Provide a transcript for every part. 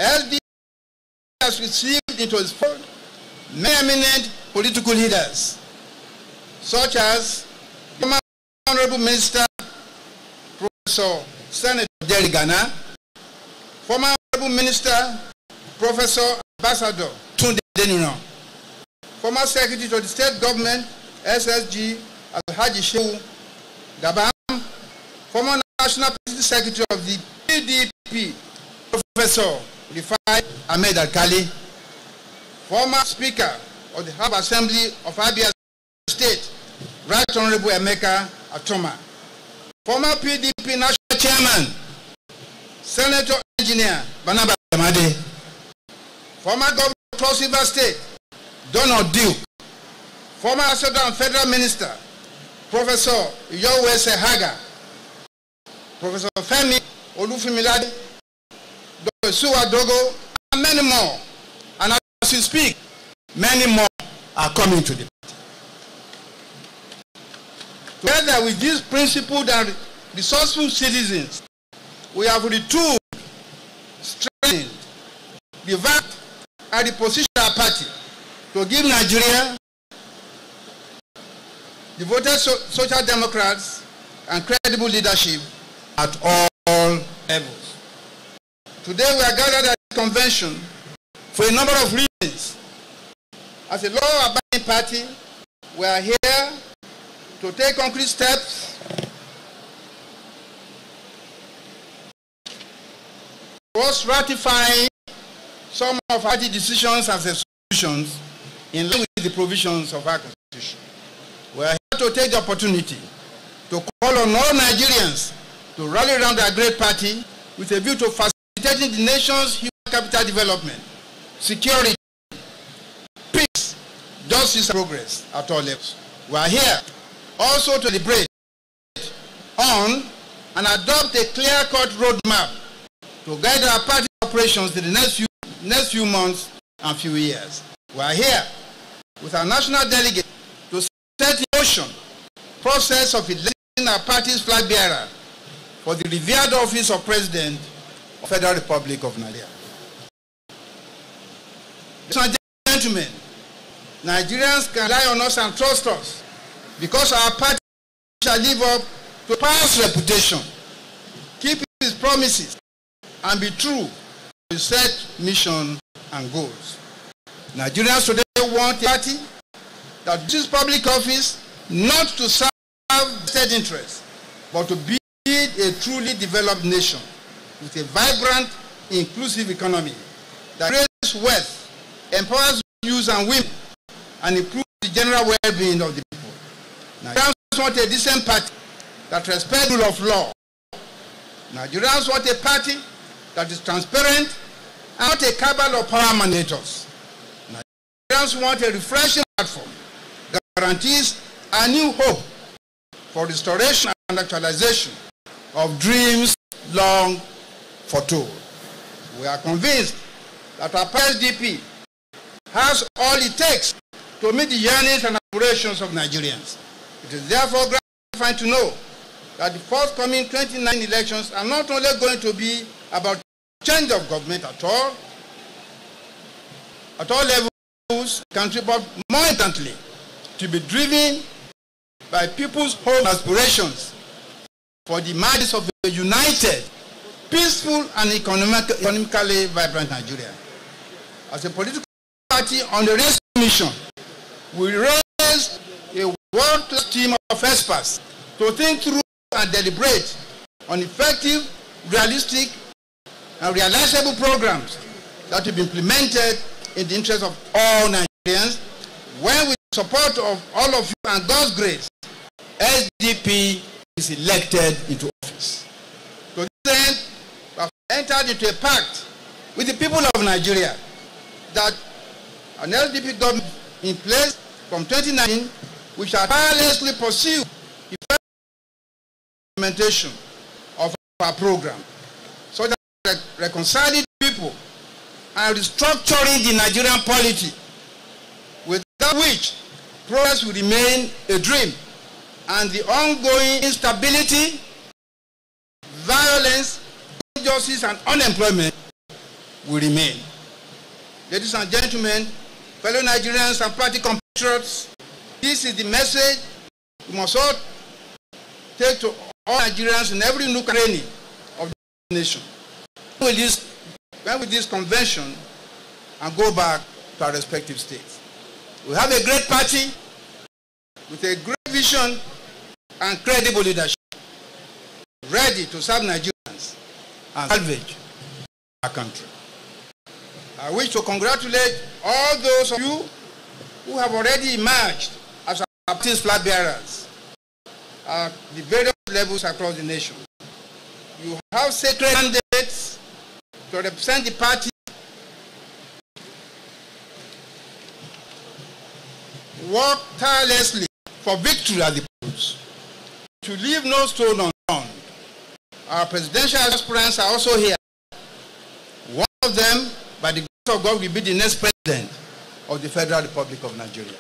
LDP has received into its fold many eminent political leaders, such as former Honorable Minister Professor Senator Jerry Ghana, former Honorable Minister Professor Ambassador Tunde Denino, former Secretary to the State Government SSG Alhaji Shehu Dabam, former National Secretary of the PDP Professor Rifai Ahmed Alkali, former Speaker of the House Assembly of Abia State, Right Honorable Emeka Atoma, former PDP National Chairman, Senator Engineer Barnabas Amade, former Governor of Cross River State, Donald Duke, former Assistant Federal Minister, Professor Yowese Haga, Professor Femi Olufimilade, Dr. Suwa Dogo, and many more. And as we speak, many more are coming to the party. Together with these principled and resourceful citizens, we have retooled, strengthened, developed, and repositioned our party to give Nigeria devoted social democrats and credible leadership at all levels. Today we are gathered at the convention for a number of reasons. As a law-abiding party, we are here to take concrete steps towards ratifying some of our decisions and resolutions in line with the provisions of our Constitution. We are here to take the opportunity to call on all Nigerians to rally around our great party with a view to facilitating the nation's human capital development, security, peace, justice, and progress at all levels. We are here also to deliberate on and adopt a clear-cut roadmap to guide our party operations in the next few months and few years. We are here with our national delegate to set in motion the process of electing our party's flag bearer for the revered office of President of the Federal Republic of Nigeria. Ladies and gentlemen, Nigerians can rely on us and trust us because our party shall live up to past reputation, keep its promises, and be true to its set mission and goals. Nigerians today want a party that uses public office not to serve state interests, but to build a truly developed nation with a vibrant, inclusive economy that creates wealth, empowers youth and women, and improves the general well-being of the people. Nigerians want a decent party that respects the rule of law. Nigerians want a party that is transparent and not a cabal of power mandators. Nigerians want a refreshing platform that guarantees a new hope for restoration and actualization of dreams long foretold. We are convinced that our SDP has all it takes to meet the yearnings and aspirations of Nigerians. It is therefore gratifying to know that the forthcoming 2029 elections are not only going to be about change of government at all levels of the country, but more importantly, to be driven by people's hopes and aspirations for the emergence of a united, peaceful, and economically vibrant Nigeria. As a political party on the race mission, we raised a world-class team of experts to think through and deliberate on effective, realistic, and realizable programs that will be implemented in the interest of all Nigerians, when with the support of all of you and God's grace, SDP is elected into office. To this end, we have entered into a pact with the people of Nigeria that an SDP government in place from 2019, we shall tirelessly pursue the implementation of our program, so that reconciling people and restructuring the Nigerian polity, without which progress will remain a dream, and the ongoing instability, violence, injustice, and unemployment will remain. Ladies and gentlemen, fellow Nigerians and party compatriots, this is the message we must all take to all Nigerians in every nook and cranny of the nation. When will this convention and go back to our respective states? We have a great party with a great vision and credible leadership, ready to serve Nigerians and salvage our country. I wish to congratulate all those of you who have already emerged as our party's flag bearers at the various levels across the nation. You have sacred mandates to represent the party. Work tirelessly for victory at the polls. To leave no stone unturned. Our presidential aspirants are also here. One of them, by the grace of God, will be the next president of the Federal Republic of Nigeria.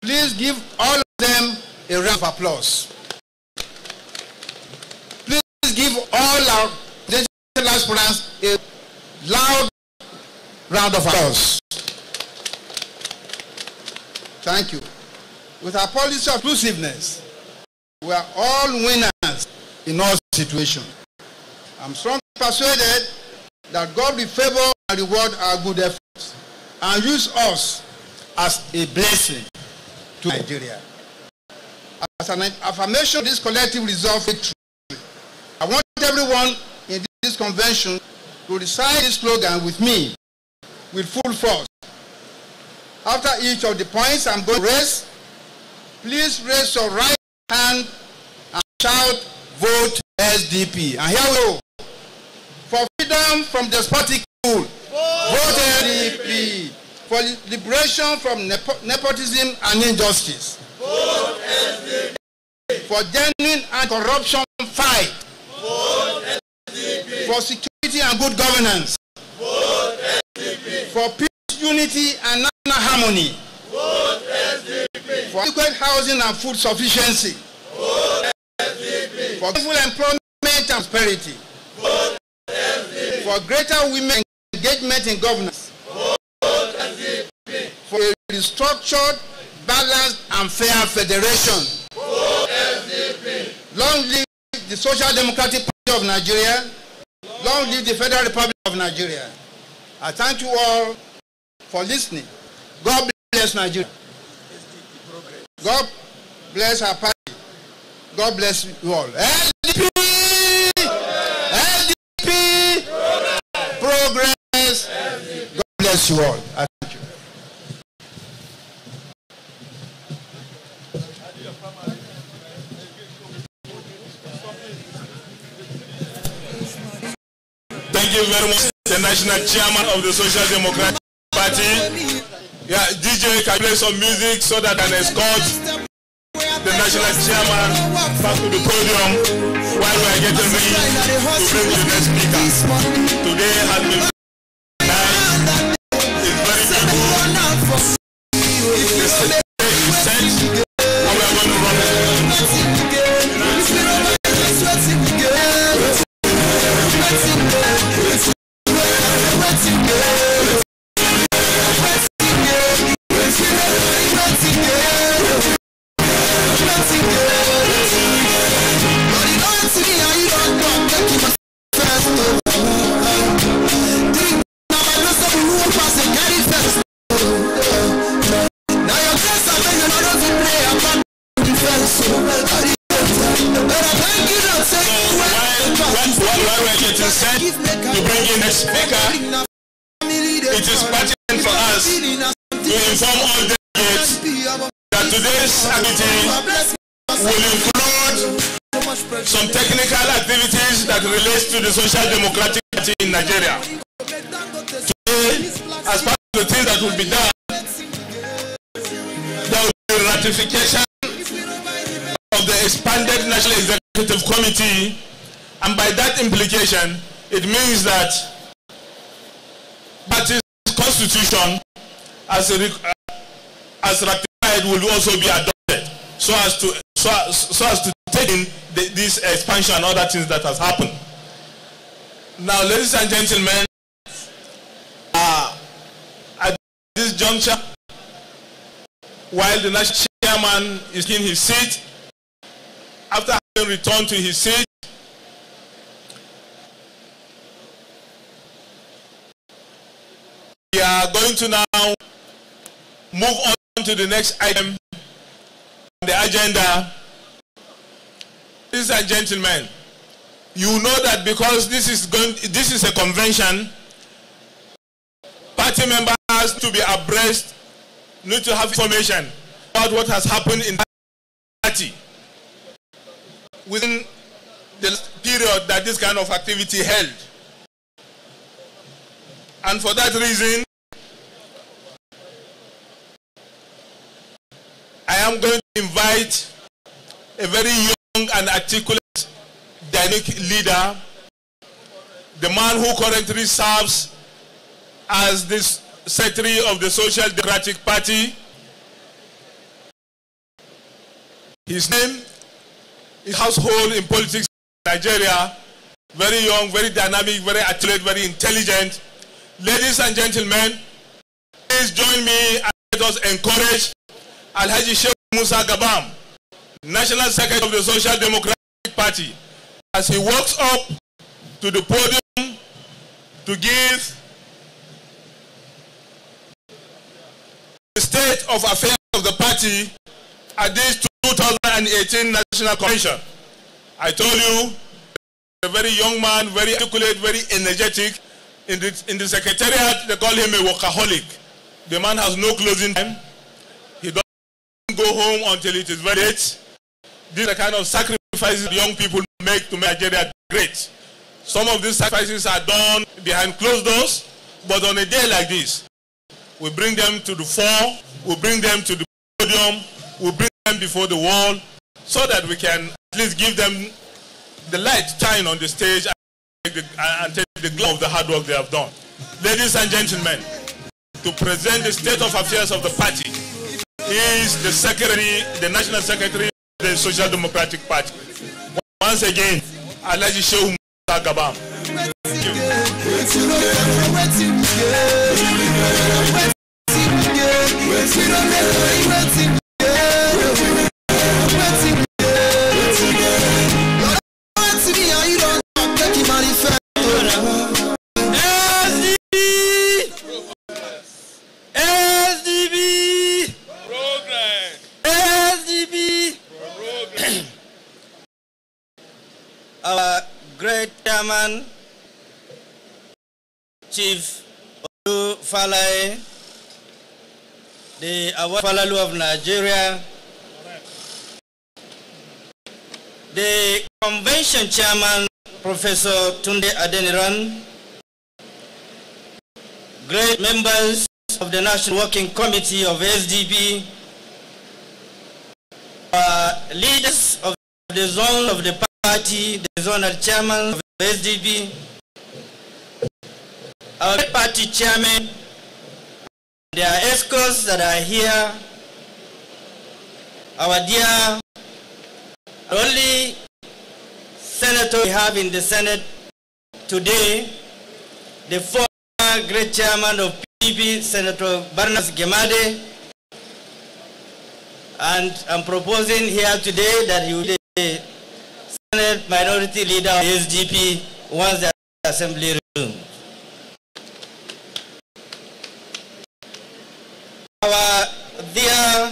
Please give all of them a round of applause. Please give all our presidential aspirants a loud round of applause. Thank you. With our policy of inclusiveness, we are all winners in all situations. I'm strongly persuaded that God will favor and reward our good efforts and use us as a blessing to Nigeria. As an affirmation of this collective resolve victory, I want everyone in this convention to recite this slogan with me with full force. After each of the points I'm going to raise, please raise your right hand and shout, vote SDP. And here we go. For freedom from despotic rule, vote SDP. For liberation from nepotism and injustice, vote SDP. For genuine and corruption fight, vote SDP. For security and good governance, vote SDP. For peace, unity and national harmony, vote SDP. For adequate housing and food sufficiency, vote SDP. For full employment and prosperity, vote SDP. For greater women engagement in governance, vote SDP. For a restructured, balanced and fair federation, vote SDP. Long live the Social Democratic Party of Nigeria. Long live the Federal Republic of Nigeria. I thank you all for listening. God bless Nigeria. God bless our party. God bless you all. SDP! SDP! Progress! God bless you all. I thank you. Thank you very much, the National Chairman of the Social Democratic Party. Yeah, DJ, can play some music so that I can escort the National Chairman back to the podium while we are getting ready to bring the next speaker. Today has been nice. It's very beautiful. The stage is set and we are going to run it. To bring in a speaker, it is pertinent for us to inform all delegates that today's activity will include some technical activities that relate to the Social Democratic Party in Nigeria. Today, as part of the things that will be done, there will be ratification of the expanded National Executive Committee, and by that implication, it means that party's constitution as ratified will also be adopted, so as to take in this expansion and other things that has happened. Now, ladies and gentlemen, at this juncture, while the national chairman is in his seat, after having returned to his seat, we are going to now move on to the next item on the agenda. Ladies and gentlemen, you know that because this is a convention, party members to be abreast, need to have information about what has happened in the party within the period that this kind of activity held. And for that reason, I am going to invite a very young and articulate, dynamic leader, the man who currently serves as the Secretary of the Social Democratic Party. His name is household in politics in Nigeria. Very young, very dynamic, very articulate, very intelligent. Ladies and gentlemen, please join me and let us encourage Alhaji Sheikh Musa Gabam, National Secretary of the Social Democratic Party, as he walks up to the podium to give the state of affairs of the party at this 2018 National Convention. I told you, a very young man, very articulate, very energetic. In the secretariat, they call him a workaholic. The man has no closing time. He doesn't go home until it is very late. These are the kind of sacrifices young people make to make Nigeria great. Some of these sacrifices are done behind closed doors, but on a day like this, we bring them to the fore, we bring them to the podium, we bring them before the wall, so that we can at least give them the light shine on the stage and take the glow of the hard work they have done. Ladies and gentlemen, to present the state of affairs of the party is the Secretary, the National Secretary of the Social Democratic Party. Once again, Alhaji Sheikh Musa Gabam. Thank you. Our great chairman, Chief Olu Falae, the Award Falalu of Nigeria, the convention chairman, Professor Tunde Adeniran, great members of the National Working Committee of SDP, leaders of the zone of the party, the zonal chairman of SDP, our party chairman, their escorts that are here, our dear only senator we have in the Senate today, the former great chairman of PDP, Senator Barnas Gemade, and I'm proposing here today that he will be the Senate Minority Leader of the SDP once the Assembly resumes. Our dear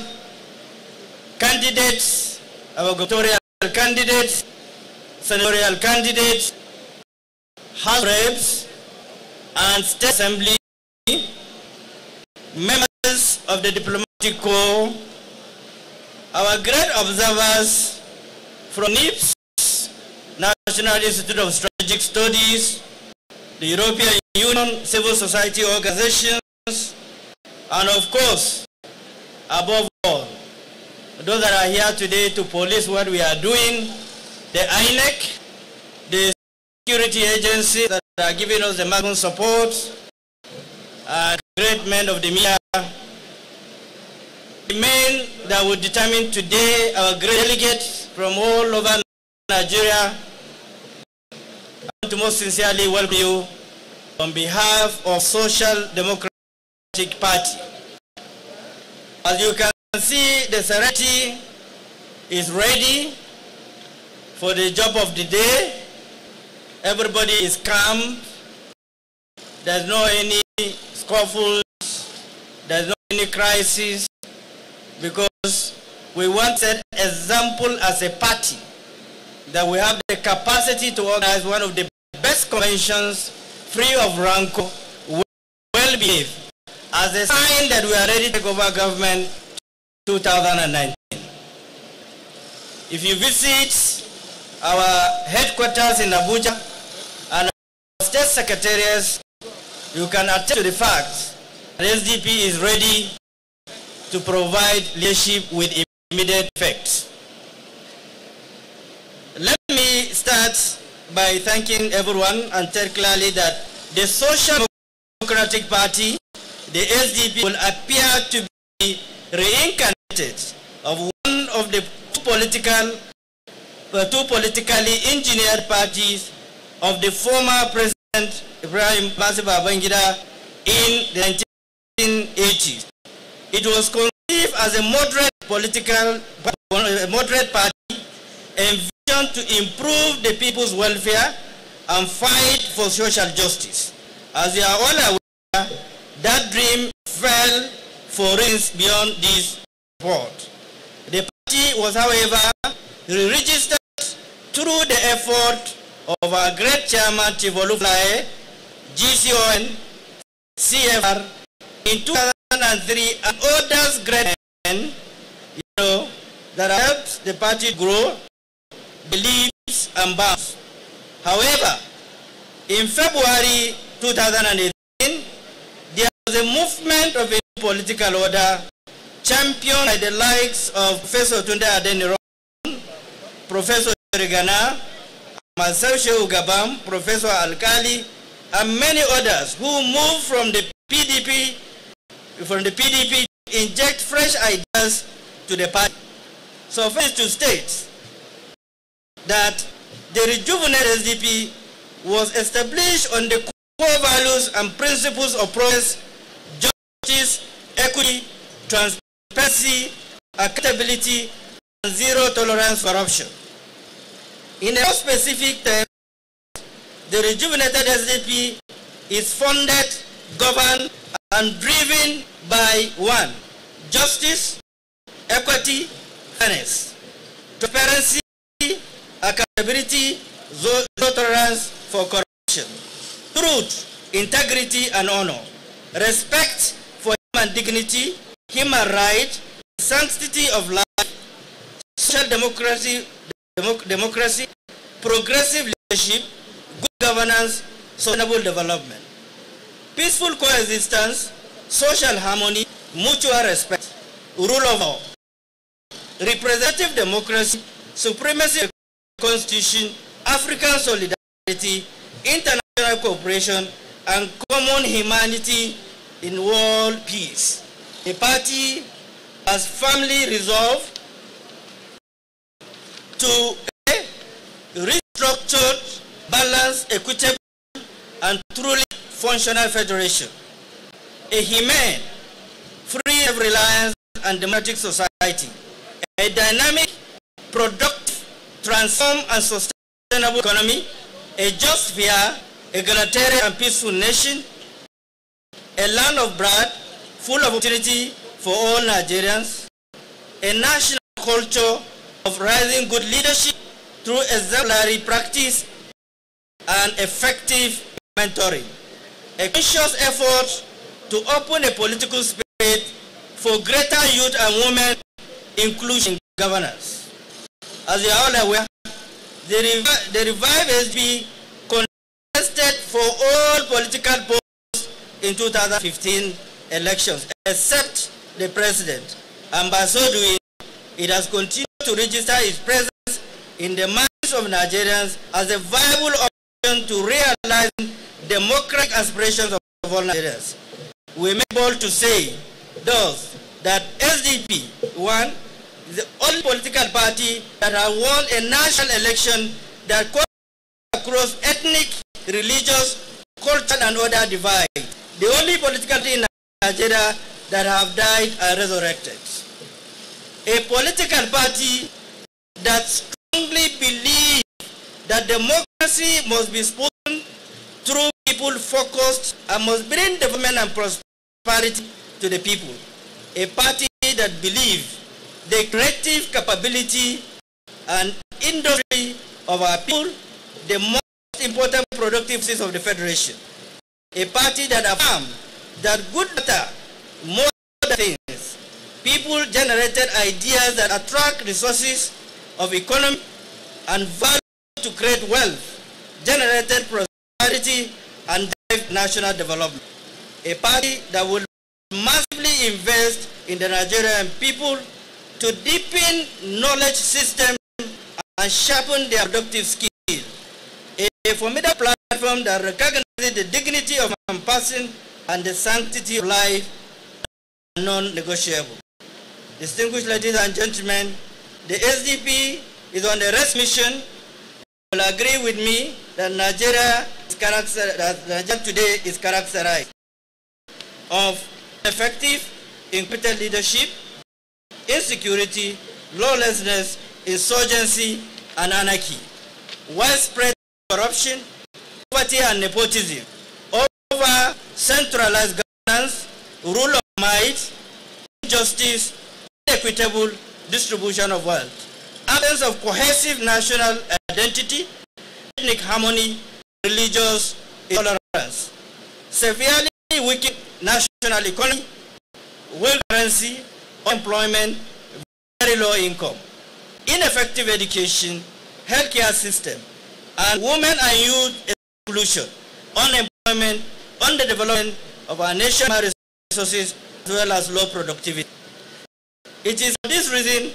candidates, our gubernatorial candidates, senatorial candidates, House Reps, and State Assembly, members of the Diplomatic Corps, our great observers from NIPS, National Institute of Strategic Studies, the European Union, civil society organizations, and of course, above all, those that are here today to police what we are doing, the INEC, the security agencies that are giving us the maximum support, and great men of the media. The men that will determine today our great delegates from all over Nigeria. I want to most sincerely welcome you on behalf of Social Democratic Party. As you can see, the serenity is ready for the job of the day. Everybody is calm. There's no any scuffles. There's no any crisis, because we want to set example as a party that we have the capacity to organize one of the best conventions, free of rancor, well behaved, as a sign that we are ready to take over government 2019. If you visit our headquarters in Abuja and our state secretariats, you can attest to the fact that SDP is ready to provide leadership with immediate effect. Let me start by thanking everyone and tell clearly that the Social Democratic Party, the SDP, will appear to be reincarnated of one of the two politically engineered parties of the former President Ibrahim Babangida in the 1980s. It was conceived as a moderate party envisioned to improve the people's welfare and fight for social justice. As you are all aware, that dream fell for reasons beyond this report. The party was, however, registered through the effort of our great chairman, Chivoluflae, GCON, CFR, in 2003, and others great men, that helped the party grow, the leaps and bounds. However, in February 2018, there was a movement of a political order championed by the likes of Professor Tunde Adeniran, Professor Rigana, myself Shehu Gabam, Professor Alkali, and many others who moved from the PDP to inject fresh ideas to the party. So first to state that the rejuvenated SDP was established on the core values and principles of progress, justice, equity, transparency, accountability, and zero tolerance for corruption. In a more specific term, the rejuvenated SDP is funded, governed, and driven by 1. Justice, equity, fairness, transparency, accountability, zero tolerance for corruption, truth, integrity, and honor, respect for human dignity, human rights, sanctity of life, social democracy, progressive leadership, good governance, sustainable development, peaceful coexistence, social harmony, mutual respect, rule of law, representative democracy, supremacy of the Constitution, African solidarity, international cooperation, and common humanity in world peace. The party has firmly resolved to a restructured, balanced, equitable, and truly functional federation, a humane, free of reliance and democratic society, a dynamic, productive, transformed and sustainable economy, a just, fair, egalitarian and peaceful nation, a land of bread, full of opportunity for all Nigerians, a national culture of rising good leadership through exemplary practice and effective mentoring, a conscious effort to open a political space for greater youth and women inclusion in governance. As you are all aware, the revived SB contested for all political posts in 2015 elections, except the president, and by so doing, it has continued to register its presence in the minds of Nigerians as a viable option to realize democratic aspirations of all Nigerians. We may be bold to say, thus, that SDP, 1, is the only political party that has won a national election that across ethnic, religious, cultural, and other divide. The only political party in Nigeria that have died and resurrected. A political party that strongly believes that democracy must be spoken through people-focused and must bring development and prosperity to the people. A party that believes the creative capability and industry of our people, the most important productive forces of the Federation. A party that affirms that good matter more than things. People generated ideas that attract resources of economy and value to create wealth, generated prosperity and drive national development. A party that will massively invest in the Nigerian people to deepen knowledge system and sharpen their productive skills. A formidable platform that recognizes the dignity of a person and the sanctity of life are non-negotiable. Distinguished ladies and gentlemen, the SDP is on a rest mission. You will agree with me that Nigeria today is characterized of effective, incompetent leadership, insecurity, lawlessness, insurgency, and anarchy, widespread corruption, poverty and nepotism, over centralized governance, rule of might, injustice, equitable distribution of wealth, absence of cohesive national identity, ethnic harmony, religious intolerance, severely weakened national economy, weak currency, unemployment, very low income, ineffective education, healthcare system, and women and youth exclusion, unemployment, underdevelopment of our national resources, as well as low productivity. It is for this reason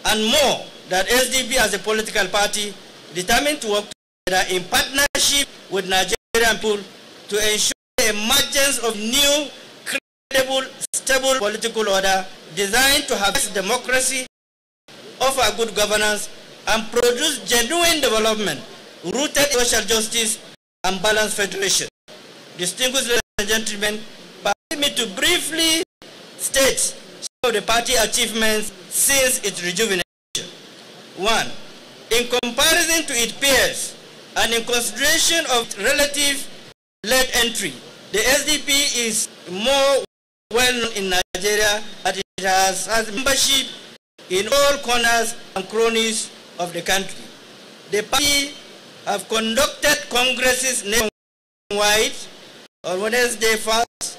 and more that SDP as a political party determined to work together in partnership with Nigerian people to ensure the emergence of new, credible, stable political order designed to harvest democracy, offer good governance, and produce genuine development rooted in social justice and balanced federation. Distinguished ladies and gentlemen, permit me to briefly state some of the party achievements since its rejuvenation. 1. In comparison to its peers and in consideration of relative late entry, the SDP is more well-known in Nigeria as it has membership in all corners and cronies of the country. The party have conducted congresses nationwide on Wednesday 1st,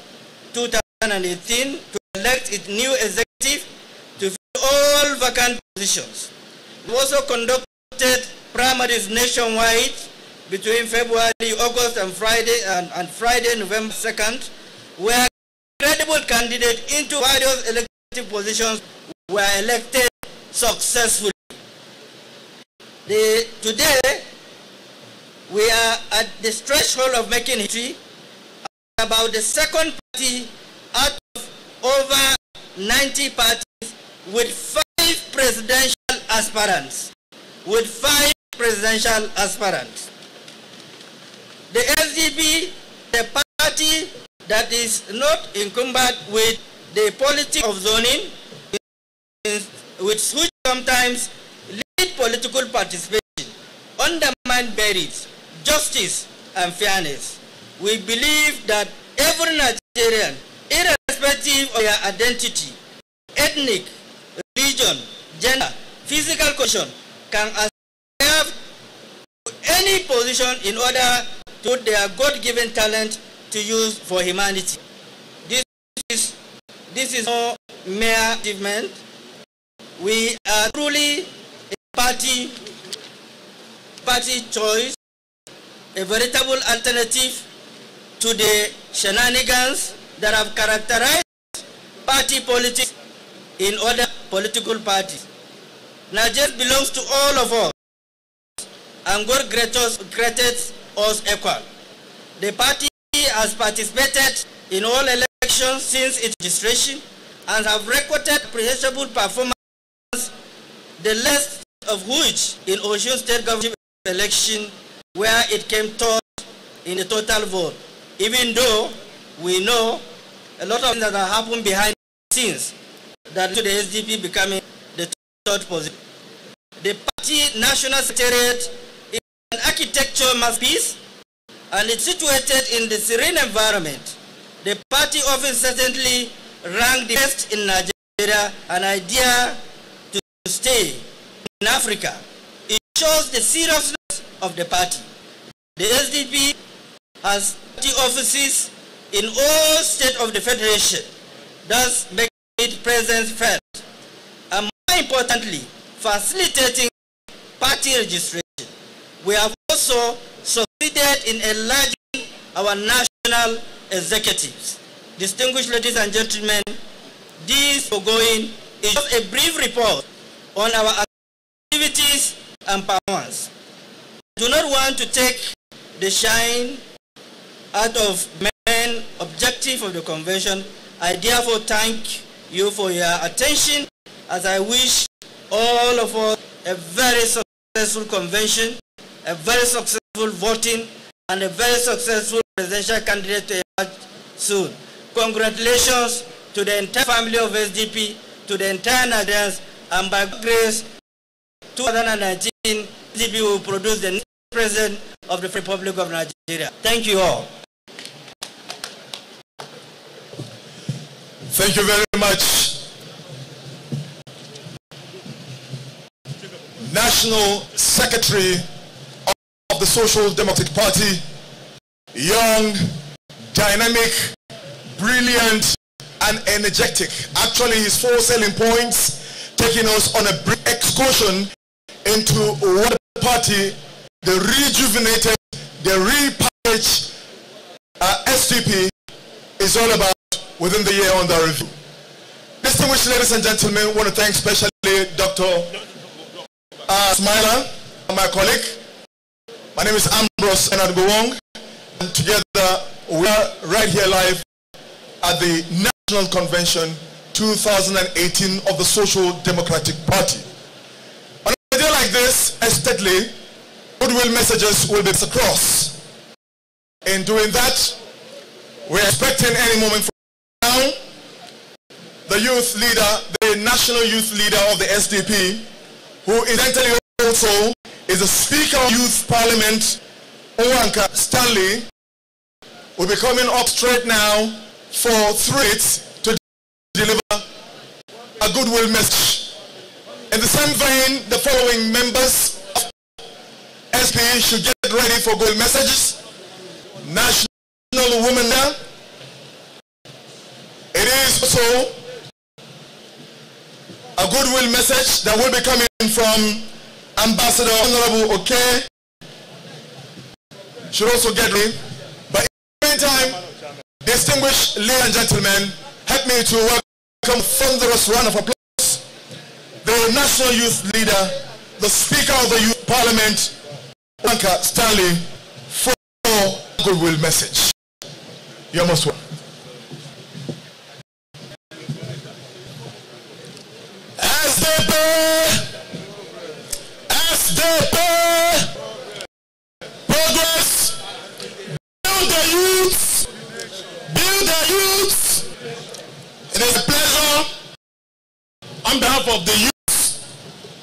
2018 to elect its new executive to fill all vacant positions. We also conducted primaries nationwide between February, August, and Friday, November 2nd, where credible candidates into various elective positions were elected successfully. Today, we are at the threshold of making history about the second party out of over 90 parties with 5 presidential aspirants. The SDP, the party that is not encumbered with the politics of zoning, which sometimes lead political participation, undermine merits, justice, and fairness. We believe that every Nigerian, irrespective of their identity, ethnic, religion, gender, physical condition, can aspire to any position in order to put their God-given talent to use for humanity. This is no mere achievement. We are truly a party choice, a veritable alternative to the shenanigans that have characterized party politics in other political parties. Nigeria belongs to all of us, and God created us equal. The party has participated in all elections since its registration and have recorded appreciable performance, the last of which in Osun State government election where it came third in the total vote, even though we know a lot of things that have happened behind the scenes that led to the SDP becoming the third position. The party national secretariat is an architectural masterpiece and it's situated in the serene environment. The party office certainly ranked the best in Nigeria, an idea to stay in Africa. It shows the seriousness of the party. The SDP has party offices in all states of the Federation, thus making its presence felt, and more importantly, facilitating party registration. We have also succeeded in enlarging our national executives. Distinguished ladies and gentlemen, this foregoing is just a brief report on our activities and performance. I do not want to take the shine out of main objective of the convention. I therefore thank you for your attention, as I wish all of us a very successful convention, a very successful voting, and a very successful presidential candidate to emerge soon. Congratulations to the entire family of SDP, to the entire Nigerians, and by grace, 2019, SDP will produce the next president of the Republic of Nigeria. Thank you all. Thank you very much. National Secretary of the Social Democratic Party, young, dynamic, brilliant, and energetic. Actually, his 4 selling points, taking us on a brief excursion into what the party, the rejuvenated, the repackaged SDP is all about within the year under review. Distinguished ladies and gentlemen, I want to thank especially Dr. Smiler, my colleague. My name is Ambrose Enadgowong, and together we are right here live at the National Convention 2018 of the Social Democratic Party. On a day like this, aesthetically, goodwill messages will be across. In doing that, we're expecting any moment from now, the youth leader, the national youth leader of the SDP, who incidentally also is the Speaker of Youth Parliament, Owanka Stanley, will be coming up straight now for 3 minutes to deliver a goodwill message. In the same vein, the following members of SP should get ready for goodwill messages. National Women now. It is also a goodwill message that will be coming from Ambassador Honorable Oke. Should also get ready. But in the meantime, distinguished ladies and gentlemen, help me to welcome a thunderous round of applause the national youth leader, the Speaker of the Youth Parliament, Owanka Stanley, for a goodwill message. You're most welcome. SDP, progress, build the youths, build the youths. It is a pleasure on behalf of the youths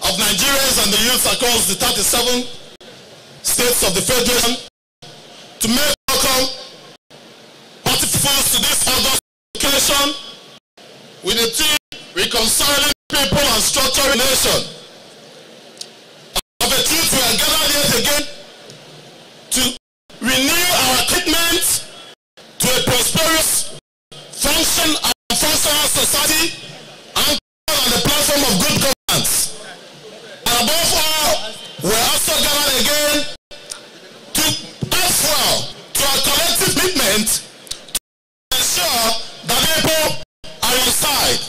of Nigerians and the youths across the 37 states of the Federation to make welcome participants to this August occasion with the theme reconciling people and structuring nation. Of the truth, we are gathered here again to renew our commitment to a prosperous, functional society and on the platform of good governance. And above all, we are also gathered again to add fuel to our collective commitment to ensure that people are on side.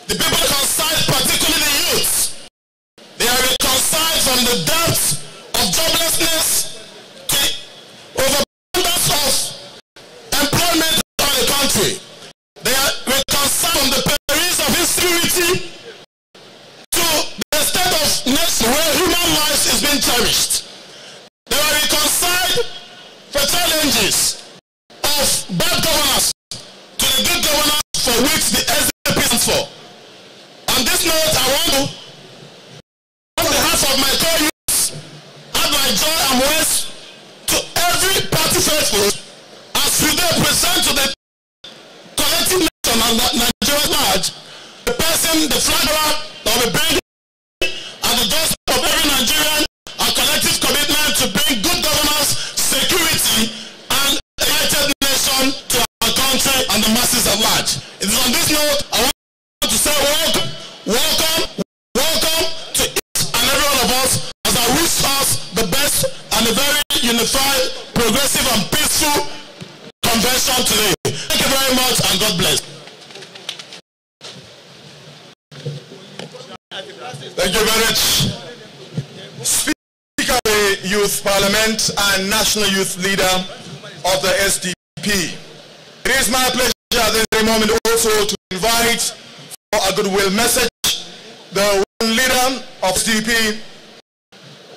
The people on side, particularly the youths, they are reconciled from the depths of joblessness to overabundance of employment in the country. They are reconciled from the perils of insecurity to the state of nation where human life is being cherished. challenges of bad governance to the good governance for which the SDP stands for. On this note, I want to, on behalf of my co-youths, add my joy and words to every party faithful as we present to the collective nation and Nigeria large the person, the flag that will bring at the doorstep of every Nigerian a collective commitment to bring good governance, security, and a united nation to our country and the masses at large. It is on this note I want to say welcome to each and every one of us as I wish us the best and a very unified, progressive, and peaceful convention today. Thank you very much and God bless. Thank you very much. Speaker of the Youth Parliament and National Youth Leader of the SDP. It is my pleasure at this moment also to invite for a goodwill message the leader of SDP,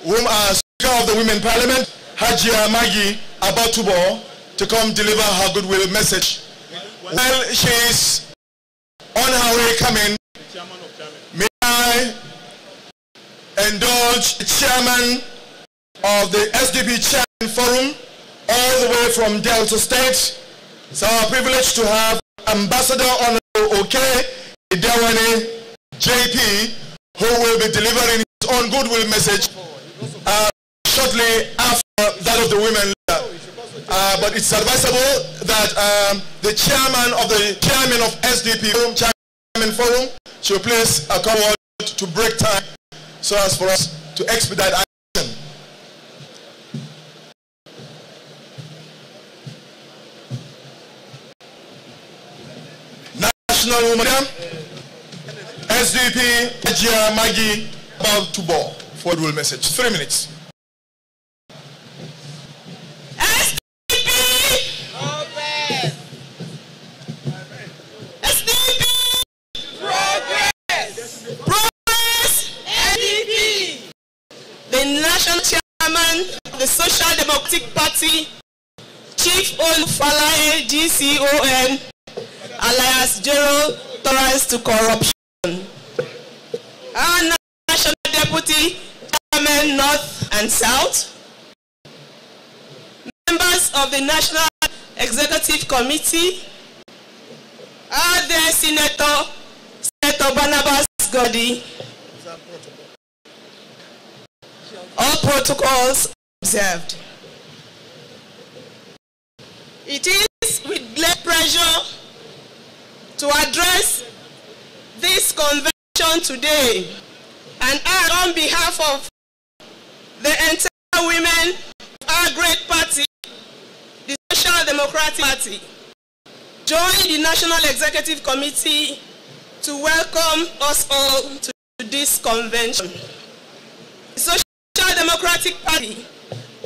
whom as Speaker of the Women Parliament, Hajia Maggie Abatubo, to come deliver her goodwill message. While she is on her way coming, may I indulge the chairman of the SDP Chairman Forum all the way from Delta State. It's our privilege to have Ambassador Honorable Oke Idawane JP, who will be delivering his own goodwill message shortly after that of the women leader. But it's advisable that the chairman of SDP Chairman Forum should please come on to break time so as for us to expedite action. National Women SDP Hajia Maggie Abatubo for the message. 3 minutes. The National Chairman of the Social Democratic Party, Chief Olufalaye GCON, alias Gerald Tolerance to Corruption. Our National Deputy Chairman North and South. Members of the National Executive Committee. Our dear Senator Barnabas Godi. All protocols observed. It is with great pleasure to address this convention today, and I, on behalf of the entire women of our great party, the Social Democratic Party, join the National Executive Committee to welcome us all to this convention. The Social Democratic Party,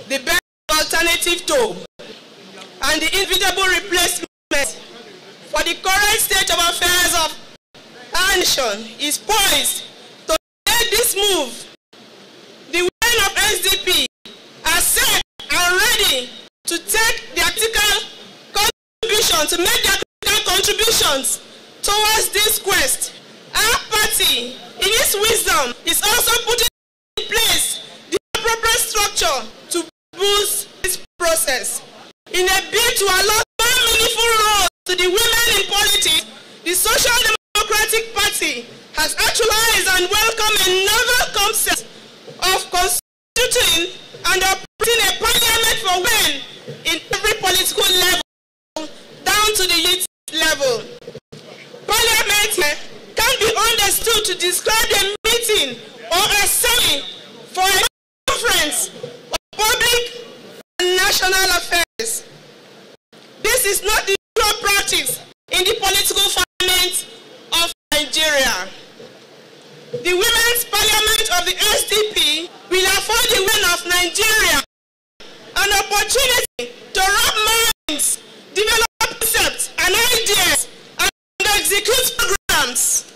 the best alternative to and the inevitable replacement for the current state of affairs of our nation, is poised to make this move. The women of SDP are set and ready to take their critical contribution, to make their critical contributions towards this quest. Our party, in its wisdom, is also putting in place the appropriate structure to boost this process. In a bid to allow more meaningful roles to the women in politics, the Social Democratic Party has actualized and welcomed a novel concept of constituting and operating a parliament for women in every political level, down to the youth level. Parliament can be understood to describe a meeting or a assembly for a conference of public and national affairs. This is not the usual practice in the political parliament of Nigeria. The Women's Parliament of the SDP will afford the women of Nigeria an opportunity to wrap minds, develop concepts and ideas, and execute programs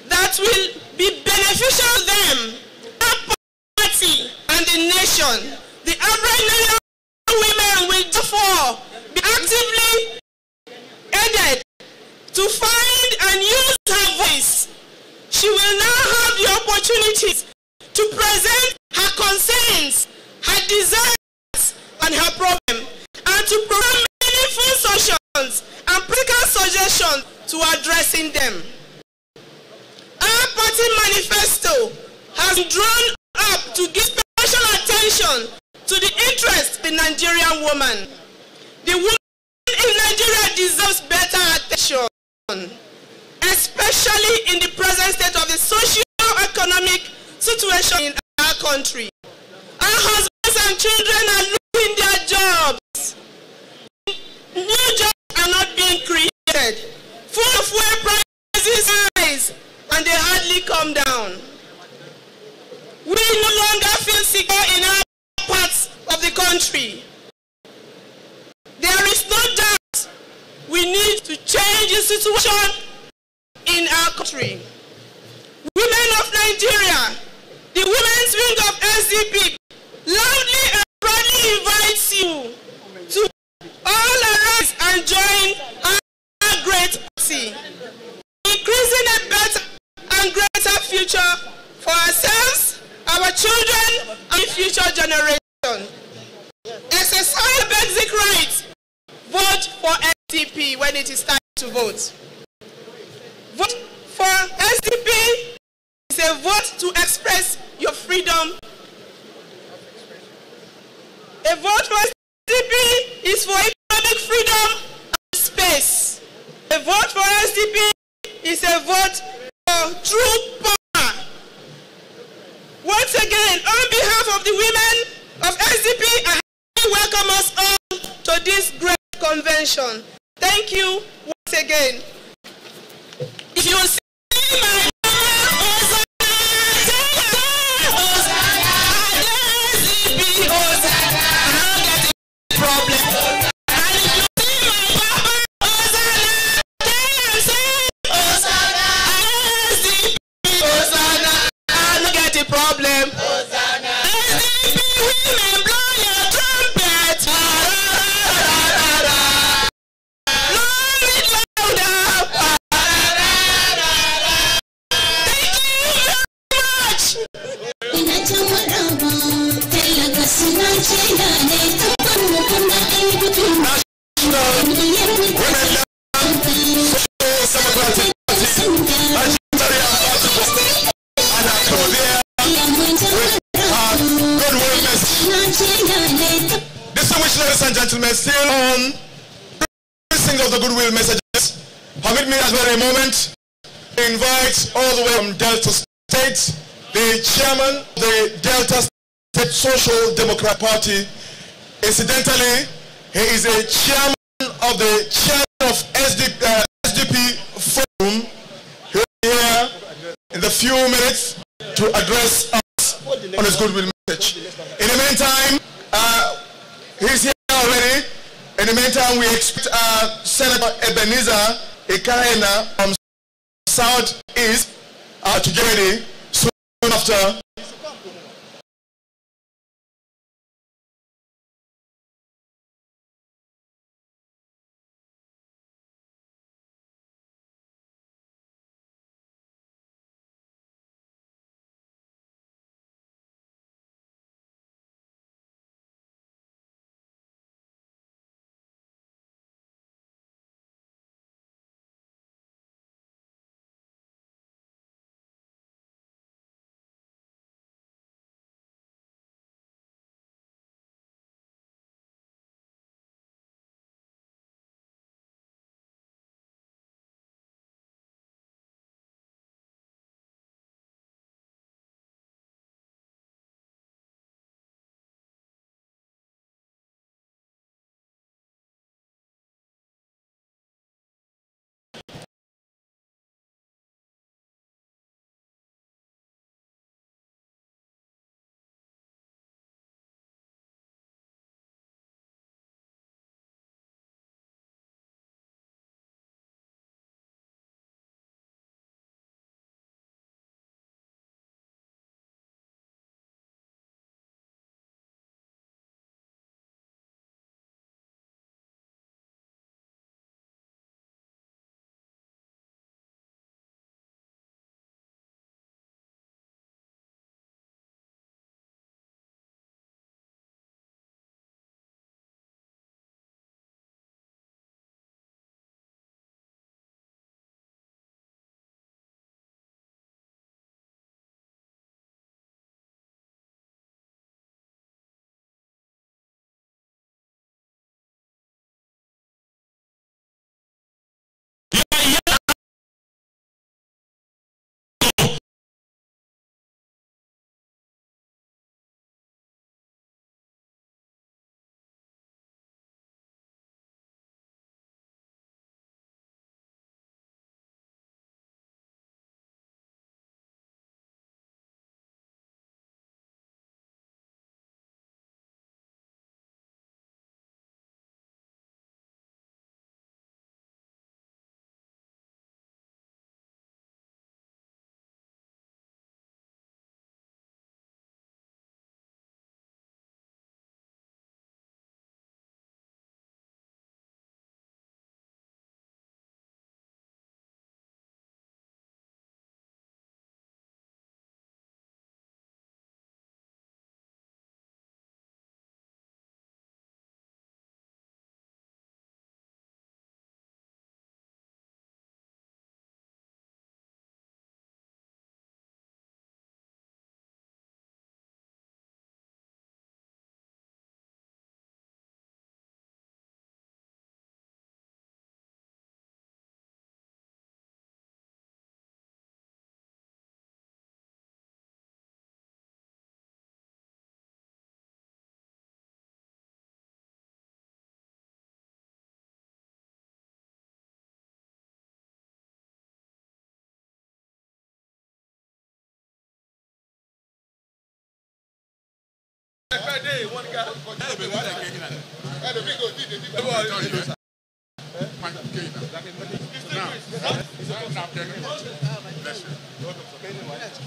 that will be beneficial to them, our party, and the nation. The to find and use her voice. She will now have the opportunities to present her concerns, her desires, and her problem, and to provide meaningful solutions and practical suggestions to addressing them. Our party manifesto has been drawn up to give special attention to the interest of the Nigerian woman. The woman in Nigeria deserves better attention, especially in the present state of the socio-economic situation in our country. Our husbands and children are losing their jobs. New jobs are not being created. Food of fuel prices rise and they hardly come down. We no longer feel secure in our parts of the country. There is no doubt we need to change the situation in our country. Women of Nigeria, the women's wing of SDP, loudly and proudly invites you to all arise and join our great party, increasing a better and greater future for ourselves, our children, and future generations. Exercise basic rights. Vote for SDP when it is time to vote. Vote for SDP is a vote to express your freedom. A vote for SDP is for economic freedom and space. A vote for SDP is a vote for true power. Once again, on behalf of the women of SDP, I welcome us all to this great convention. Thank you once again. If you see my problem. Women blow your trumpet. Blow it louder. Thank you Distinguished ladies and gentlemen, still on sing of the goodwill messages. Permit me at very moment to invite all the way from Delta State, the chairman of the Delta State Social Democrat Party. Incidentally, he is a chairman of the SDP Forum. He will be here in the few minutes to address us on his goodwill message. In the meantime, he's here already. In the meantime, we expect Senator Ebenezer Ekaena from Southeast to get ready soon after.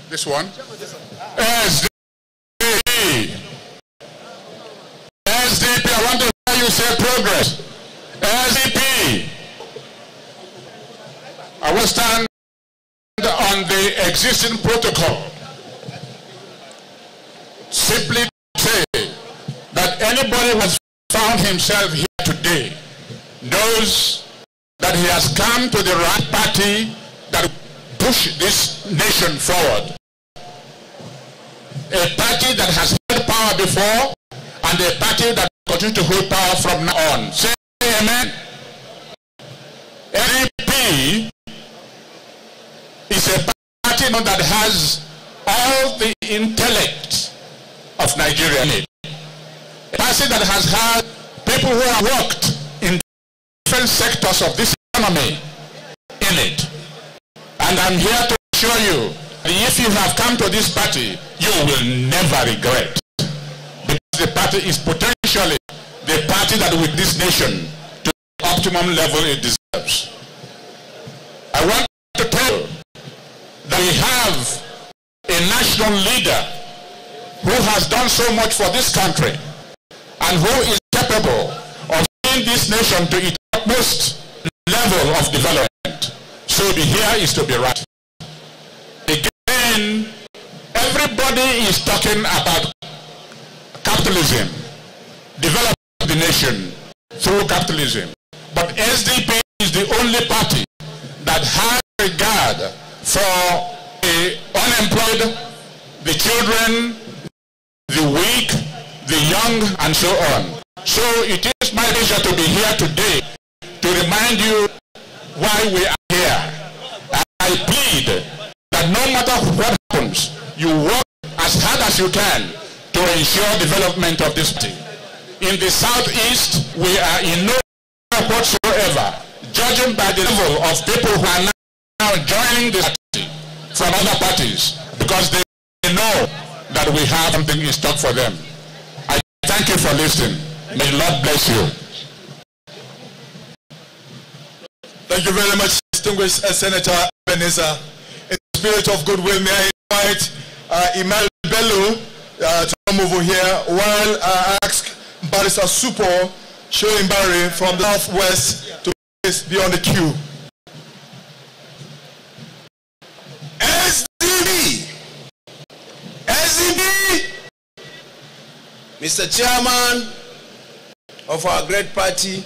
This one? SDP, I want to hear you say progress. SDP. I will stand on the existing protocol. Simply say that anybody who has found himself here today knows that he has come to the right party that will push this nation forward. A party that has held power before and a party that will continue to hold power from now on. Say amen. NDP is a party that has all the intellect of Nigeria in it. A party that has had people who have worked in different sectors of this economy in it. And I'm here to assure you that if you have come to this party, you will never regret. Because the party is potentially the party that will this nation to the optimum level it deserves. I want to tell you that we have a national leader who has done so much for this country and who is capable of taking this nation to its utmost level of development. So to be here is to be right. Again, everybody is talking about capitalism, developing the nation through capitalism. But SDP is the only party that has regard for the unemployed, the children, the weak, the young, and so on. So it is my pleasure to be here today to remind you why we are here. And I plead that no matter what happens, you work as hard as you can to ensure development of this party. In the southeast, we are in no way whatsoever, judging by the level of people who are now joining this party from other parties, because they know that we have something in stock for them. I thank you for listening. May the Lord bless you. Thank you very much, distinguished Senator Ebenezer. In the spirit of goodwill, may I invite Emmanuel Bello to come over here while I ask Barrister Supo Shoimbari from the Northwest to be on the queue. SDP! SDP! Mr. Chairman of our great party,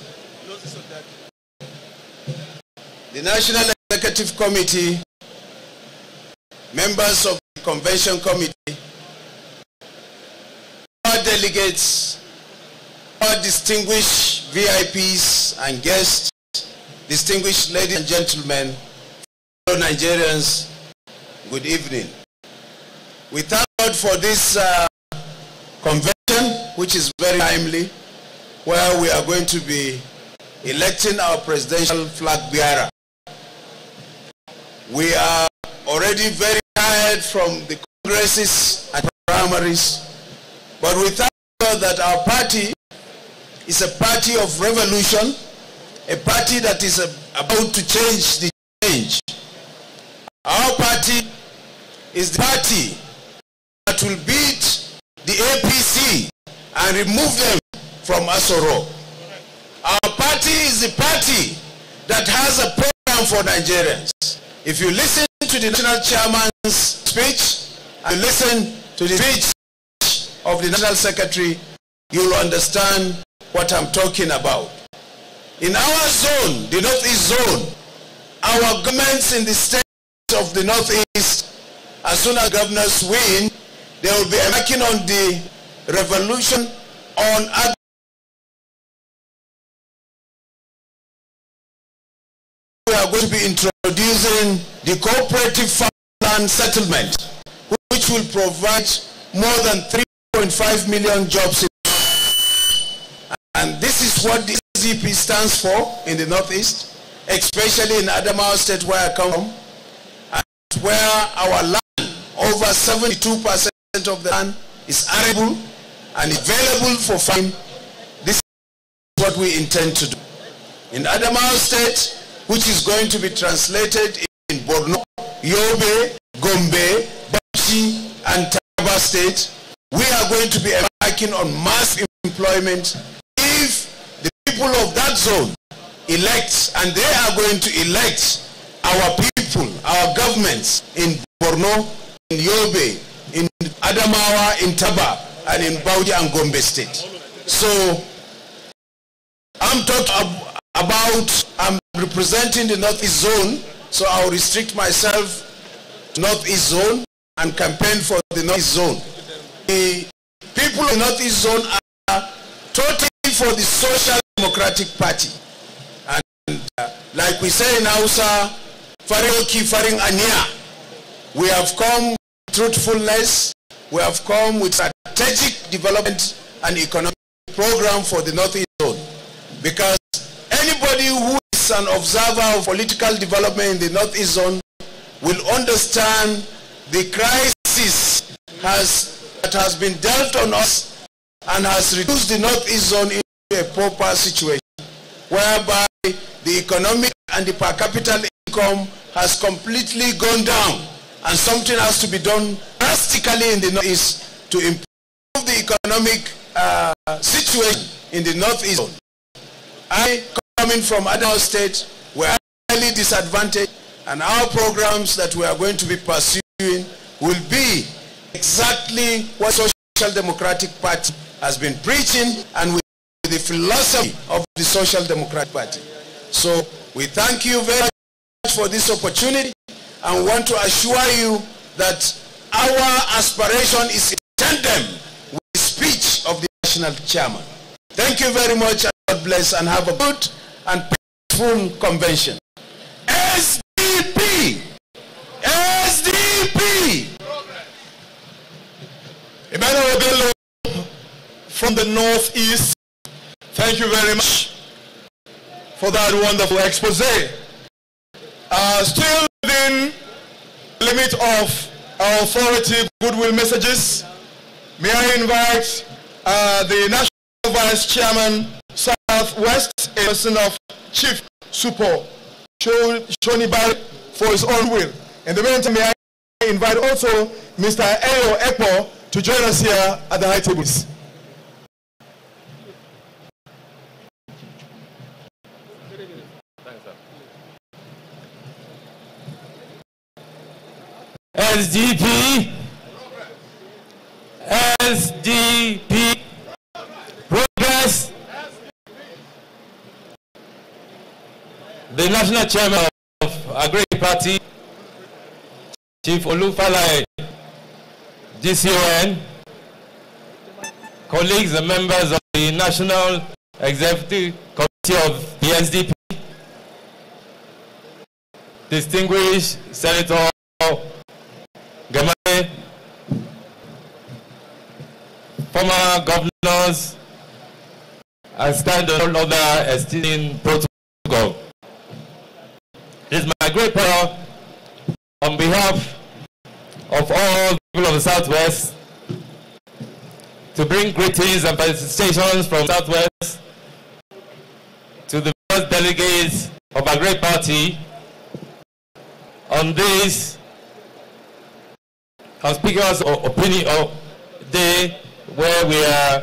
the National Executive Committee, members of the Convention Committee, our delegates, our distinguished VIPs and guests, distinguished ladies and gentlemen, fellow Nigerians, good evening. We thank God for this convention, which is very timely, where we are going to be electing our presidential flag bearer. We are already very tired from the congresses and primaries, but we thank God that our party is a party of revolution, a party that is about to change the change. Our party is the party that will beat the APC and remove them from Asoro. Our party is the party that has a program for Nigerians. If you listen to the national chairman's speech and listen to the speech of the national secretary, you'll understand what I'm talking about. In our zone, the Northeast zone, our governments in the states of the Northeast, as soon as governors win, they will be embarking on the revolution on we are going to be introducing the cooperative farmland settlement, which will provide more than 3.5 million jobs. And this is what the SDP stands for in the Northeast, especially in Adamawa State where I come from, and where our land, over 72% of the land is arable, and available for farming. This is what we intend to do. In Adamawa State, which is going to be translated in Borno, Yobe, Gombe, Bauchi, and Taraba State, we are going to be embarking on mass employment if the people of that zone elect, and they are going to elect our people, our governments in Borno, in Yobe, in Adamawa, in Taba, and in Bauchi and Gombe State. So I'm talking about, I'm representing the Northeast Zone, so I'll restrict myself to Northeast Zone and campaign for the Northeast Zone. The people in the Northeast Zone are totally for the Social Democratic Party. And like we say in Hausa, Farioki Faring Anya, we have come with truthfulness, we have come with strategic development and economic program for the Northeast Zone. Because anybody who is an observer of political development in the Northeast Zone will understand the crisis that has been dealt on us and has reduced the Northeast Zone into a pauper situation, whereby the economic and the per capita income has completely gone down, and something has to be done drastically in the Northeast to improve the economic situation in the Northeast Zone. I, coming from Adamawa State, we are highly disadvantaged, and our programs that we are going to be pursuing will be exactly what Social Democratic Party has been preaching, and with the philosophy of the Social Democratic Party. So we thank you very much for this opportunity, and want to assure you that our aspiration is in tandem with the speech of the National Chairman. Thank you very much, and God bless, and have a good and peaceful convention. SDP! SDP! Emmanuel Bello from the Northeast, thank you very much for that wonderful expose. Still within the limit of our authority goodwill messages, may I invite the National Vice Chairman Southwest, a person of Chief Supo Shoni Barry, for his own will. In the meantime, may I invite also Mr. Eyo Ekpo to join us here at the high tables. SDP, SDP, progress. The National Chairman of GArki Party, Chief Olufalaye, GCON, colleagues and members of the National Executive Committee of the SDP, distinguished Senator Gamane, former governors, and stand on other esteemed protocol. It is my great pleasure, on behalf of all people of the Southwest, to bring greetings and felicitations from Southwest to the first delegates of our great party on this conspicuous opinion day where we are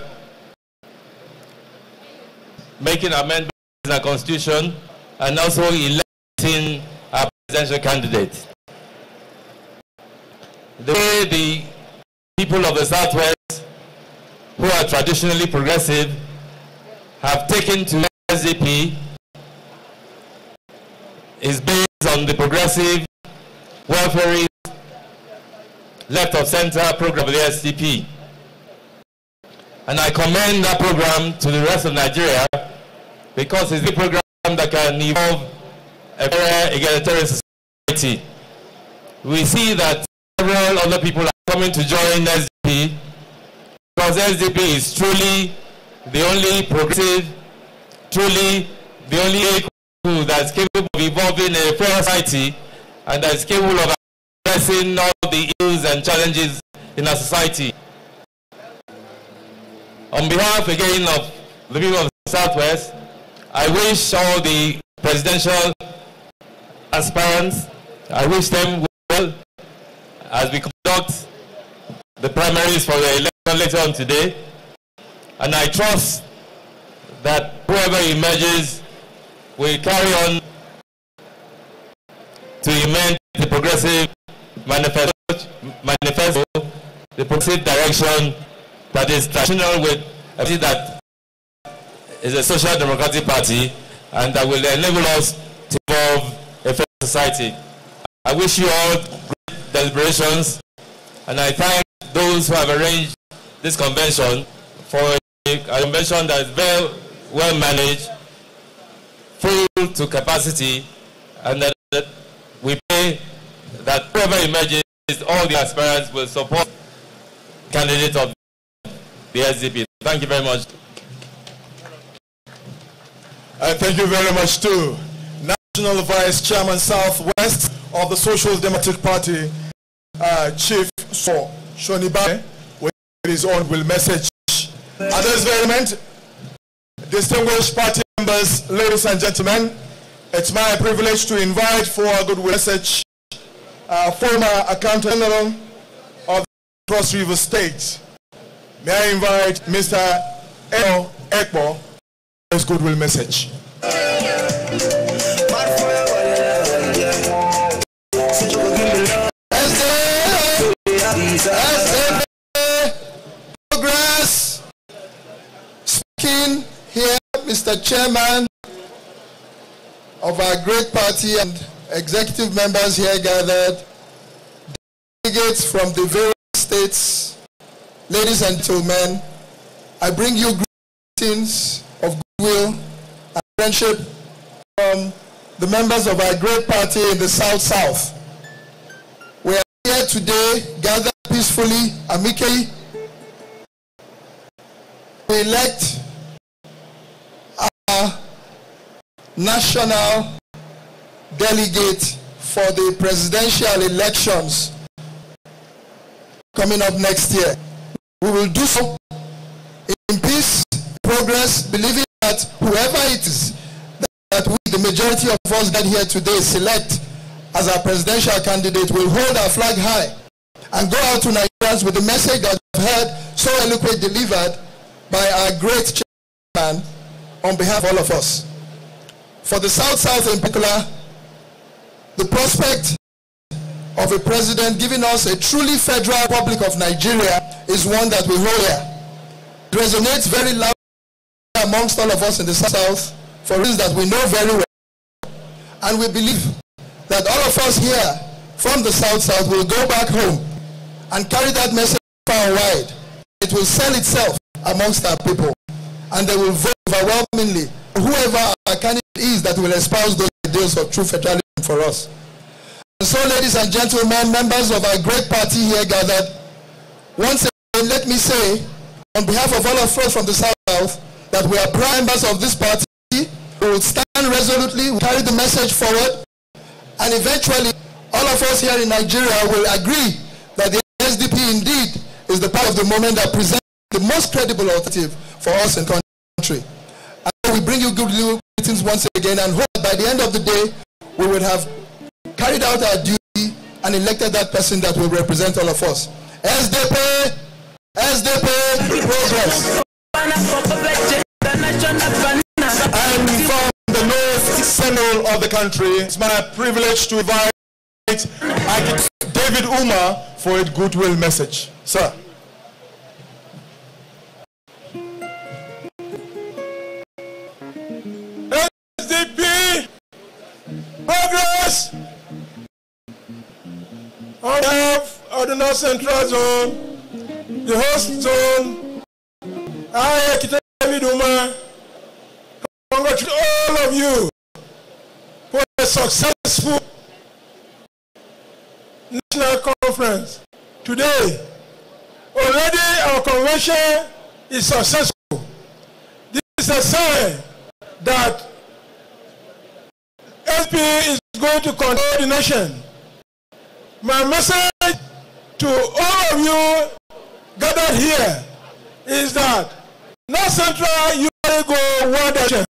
making amendments in our constitution and also electing our presidential candidate. The way the people of the Southwest, who are traditionally progressive, have taken to SDP is based on the progressive, welfare, left of center program of the SDP. And I commend that program to the rest of Nigeria because it's the program that can evolve a very egalitarian society. We see that several other people are coming to join SDP because SDP is truly the only progressive, truly the only vehicle that's capable of evolving a fair society and that is capable of addressing all the issues and challenges in our society. On behalf again of the people of the Southwest, I wish all the presidential aspirants, I wish them well as we conduct the primaries for the election later on today. And I trust that whoever emerges will carry on to amend the progressive manifesto, the progressive direction that is traditional with a party that is a social democratic party and that will enable us to evolve a fair society. I wish you all great deliberations, and I thank those who have arranged this convention for a convention that is very well managed, full to capacity, and that we pray that whoever emerges, all the aspirants will support the candidate of the SDP. Thank you very much. Thank you very much too. National Vice Chairman Southwest of the Social Democratic Party, Chief Shoniba, with his own will message. At this very moment, distinguished party members, ladies and gentlemen, it's my privilege to invite for a good message former Accountant General of the Cross River State. May I invite Mr. Eno Ekpo for his goodwill message. Progress. Speaking here, Mr. Chairman of our great party and executive members here gathered, delegates from the various states, ladies and gentlemen, I bring you greetings of goodwill and friendship from the members of our great party in the South-South. We are here today, gathered peacefully, amicably, to elect our national delegate for the presidential elections coming up next year. We will do so in peace, progress, believing that whoever it is that we, the majority of us that here today, select as our presidential candidate will hold our flag high and go out to Nigerians with the message that we've heard so eloquently delivered by our great chairman on behalf of all of us. For the South-South in particular, the prospect of a president giving us a truly federal Republic of Nigeria is one that we hold here. It resonates very loudly amongst all of us in the South for reasons that we know very well. And we believe that all of us here from the South-South will go back home and carry that message far and wide. It will sell itself amongst our people, and they will vote overwhelmingly for whoever our candidate is that will espouse those ideals of true federalism for us. And so, ladies and gentlemen, members of our great party here gathered, once again, let me say, on behalf of all of us from the South, that we are proud members of this party. We will stand resolutely, we carry the message forward, and eventually, all of us here in Nigeria will agree that the SDP indeed is the part of the moment that presents the most credible alternative for us in the country. And we bring you good greetings once again, and hope that by the end of the day, we would have carried out our duty and elected that person that will represent all of us. SDP, progress. And from the North Central of the country, it's my privilege to invite David Uma for a goodwill message. Sir. SDP, progress. On behalf of the North Central Zone, the host zone, I, David Uma, congratulate all of you for a successful national conference. Today, already our convention is successful. This is a sign that SP is going to control the nation. My message to all of you gathered here is that North Central usually go one direction.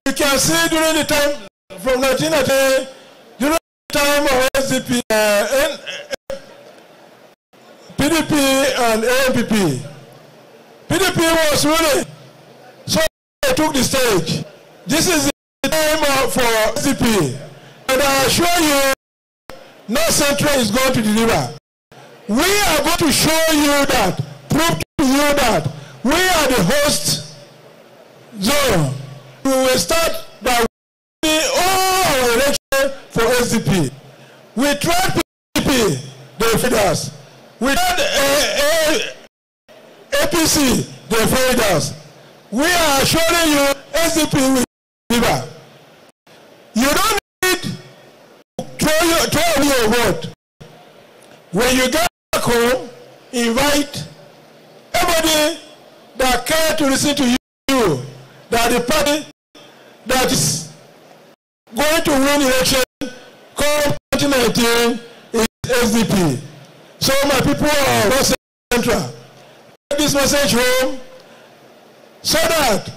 You can see during the time from 1990, during the time of SDP, PDP and ANPP. PDP was ruling, so they took the stage. This is the time for SDP, and I assure you, North Central is going to deliver. We are going to show you that, prove to you that we are the host zone. We will start by winning all our elections for SDP. We tried PDP, they failed us. We tried APC, they failed us. We are assuring you SDP will deliver. You don't need to throw your vote. When you get back home, invite everybody that care to listen to you, that the party that is going to win election come 2019 is SDP. So my people of North Central, take this message home so that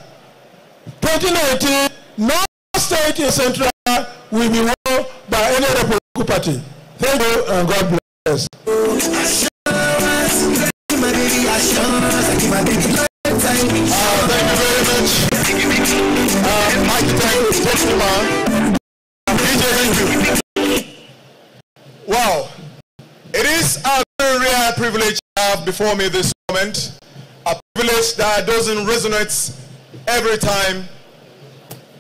2019, no state in Central will be won by any other political party. Thank you and God bless. Thank you very much. Wow. It is a very rare privilege I have before me this moment. A privilege that doesn't resonate every time.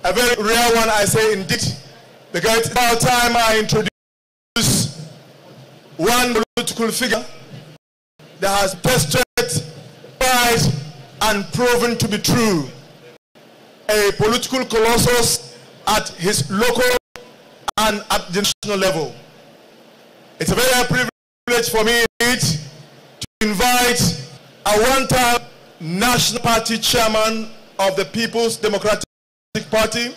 A very rare one, I say indeed, because it's about time I introduce one political figure that has tested, tried, and proven to be true. A political colossus at his local and at the national level. It's a very privilege for me to invite a one-time National Party chairman of the People's Democratic Party.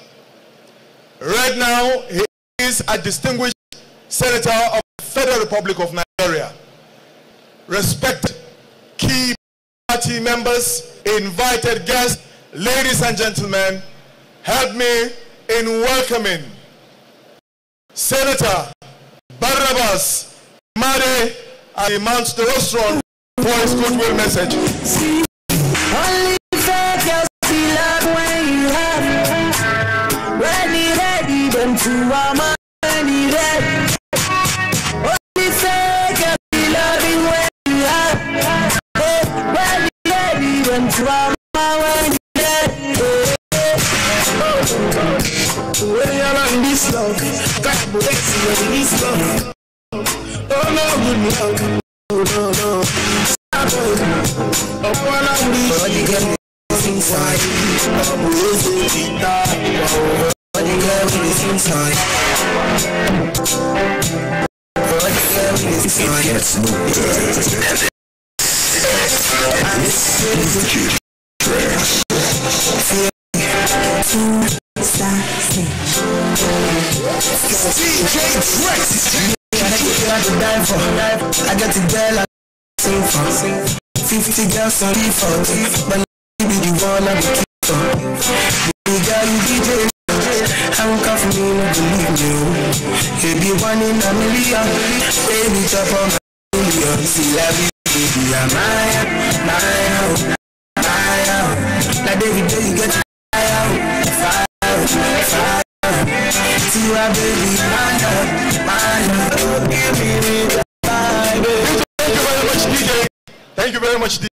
Right now, he is a distinguished senator of the Federal Republic of Nigeria. Respected key party members, invited guests, ladies and gentlemen, help me in welcoming Senator Barnabas Made as he mounts the rostrum for his goodwill message. Only fake your love when you have ready, them to our money ready. Only fake your love when you have ready, them to our money ready. When you're on this love, God bless you in this love. Oh no, good love. Oh no, no. I got the girl I sing for 50 girls on default, but you be the one I'm looking for. The girl you DJ, I'm confident you believe me. You be one in a million, baby chop on my million. See love you, baby, I'm mine. Like every day you get fire. See you, baby, mine. Give me the vibe. Thank you very much, DJ.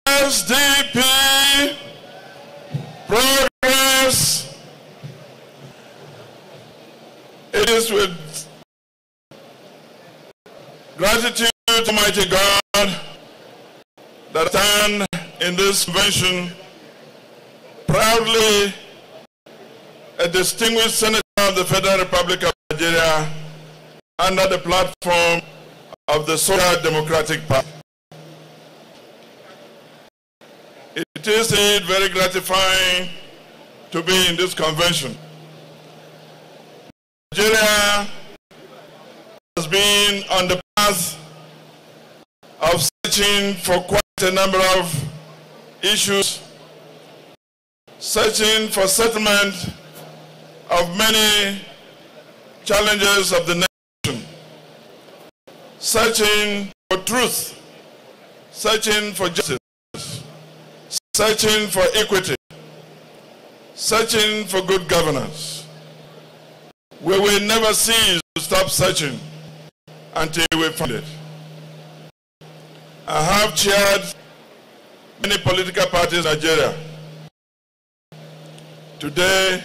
SDP, progress. It is with gratitude to Almighty God that I stand in this convention proudly a distinguished senator of the Federal Republic of Nigeria under the platform of the Social Democratic Party. It is indeed very gratifying to be in this convention. Nigeria has been on the path path of searching for quite a number of issues, searching for settlement of many challenges of the nation, searching for truth, searching for justice, searching for equity, searching for good governance. We will never cease to stop searching until we find it. I have chaired many political parties in Nigeria. Today,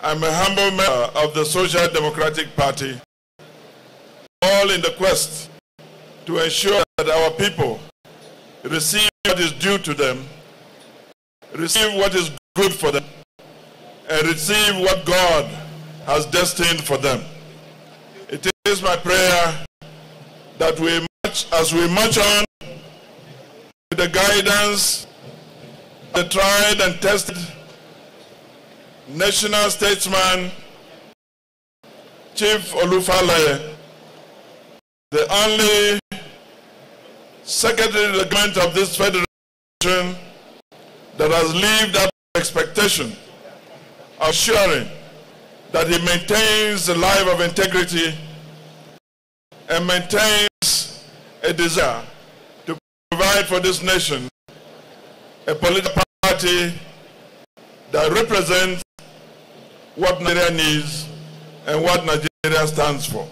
I'm a humble member of the Social Democratic Party, all in the quest to ensure that our people receive what is due to them, receive what is good for them, and receive what God has destined for them. It is my prayer that as we march on with the guidance of the tried and tested national statesman, Chief Olufalaye, the only secretary of the government of this federation that has lived up to expectation of ensuring that he maintains a life of integrity and maintains a desire to provide for this nation a political party that represents what Nigeria needs and what Nigeria stands for.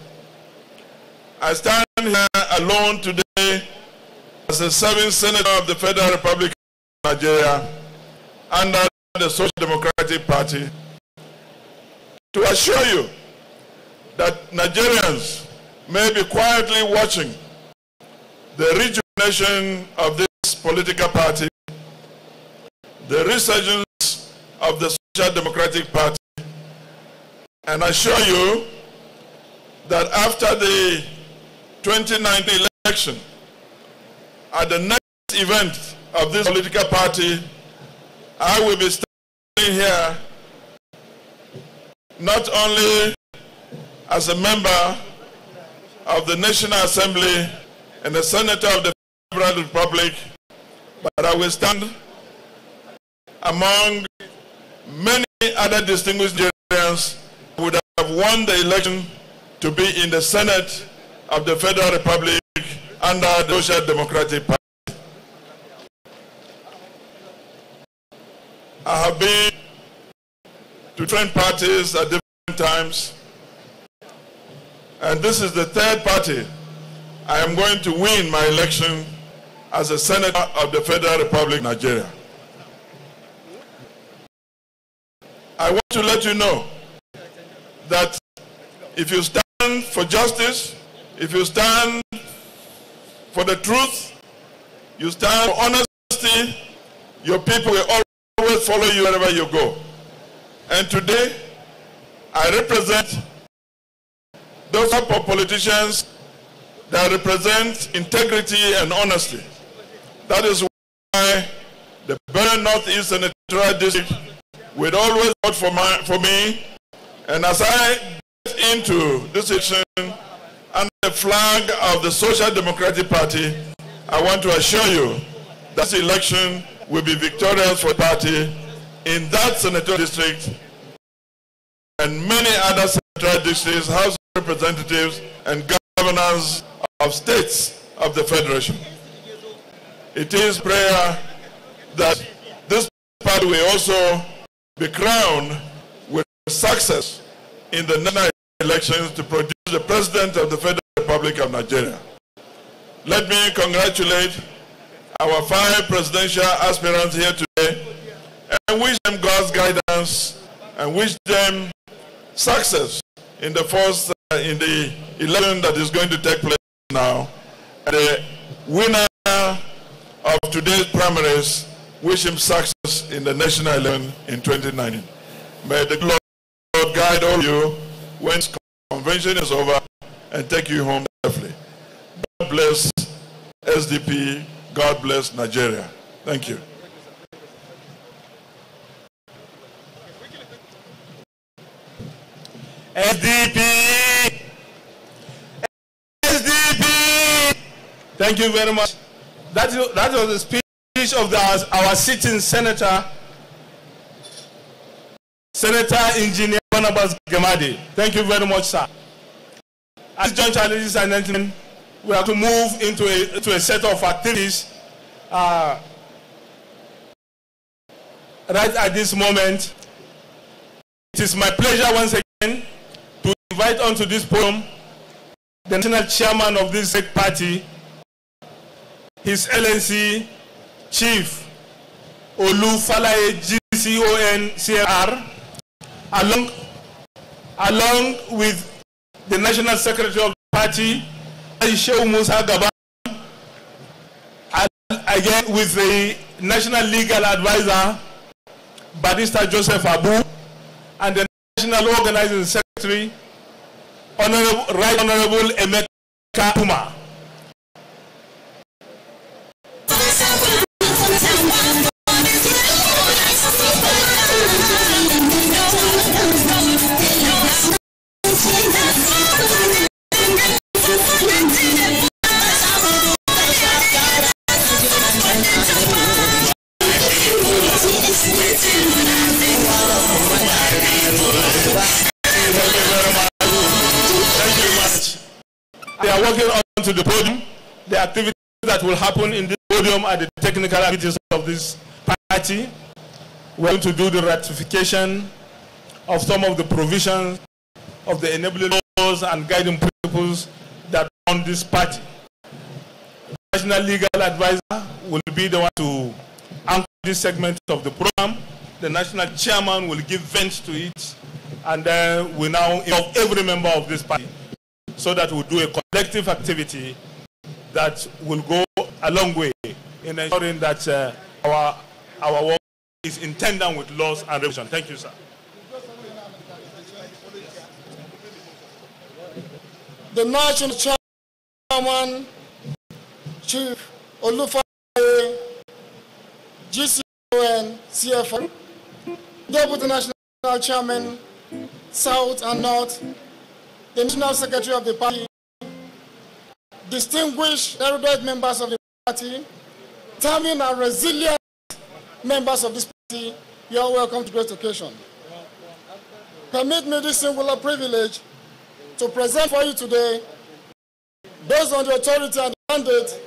I stand here alone today as a serving senator of the Federal Republic of Nigeria under the Social Democratic Party to assure you that Nigerians may be quietly watching the rejuvenation of this political party, the resurgence of the Social Democratic Party, and assure you that after the 2019 election, at the next event of this political party, I will be standing here not only as a member of the National Assembly and a senator of the Federal Republic, but I will stand among many other distinguished Nigerians who would have won the election to be in the Senate of the Federal Republic under the Social Democratic Party. I have been to different parties at different times, and this is the third party I am going to win my election as a senator of the Federal Republic of Nigeria. I want to let you know that if you stand for justice, if you stand for the truth, you stand for honesty, your people will always follow you wherever you go. And today, I represent those type of politicians that represent integrity and honesty. That is why the Benin Northeast Senatorial District will always vote for me. And as I get into this election under the flag of the Social Democratic Party, I want to assure you that this election will be victorious for the party in that senatorial district and many other senatorial districts, House of Representatives, and governors of states of the Federation. It is prayer that this party will also be crowned with success in the national elections to produce the President of the Federal Republic of Nigeria. Let me congratulate our 5 presidential aspirants here today and wish them God's guidance and wish them success in the election that is going to take place now. And the winner of today's primaries, wish him success in the national election in 2019. May the Lord guide all of you when convention is over and take you home safely. God bless SDP. God bless Nigeria. Thank you. SDP! SDP! Thank you very much. That was the speech of our sitting senator, Senator Engineer Barnabas Gemadi. Thank you very much, sir. As joint challenges and gentlemen, we have to move into a set of activities right at this moment. It is my pleasure once again to invite onto this podium the national chairman of this party, His LNC Chief Olufalaye GCON CR, along with the National Secretary of the party, Shehu Musa Gaba, again with the National Legal Advisor, Barrister Joseph Abu, and the National Organizing Secretary, Right Honorable Emeka Puma. They are working on to the podium. The activities that will happen in this podium are the technical activities of this party. We are going to do the ratification of some of the provisions of the enabling laws and guiding principles that on this party. The National Legal Advisor will be the one to anchor this segment of the program. The National Chairman will give vent to it, and then we now involve every member of this party so that we'll do a collective activity that will go a long way in ensuring that our work is in tandem with laws and regulation. Thank you, sir. The National Chairman, Chief Olufalaye GCON CFO, Deputy National Chairman, South and North, the National Secretary of the party, distinguished erudite members of the party, determined and resilient members of this party, you are welcome to this occasion. Permit me this singular privilege to present for you today, based on the authority and the mandate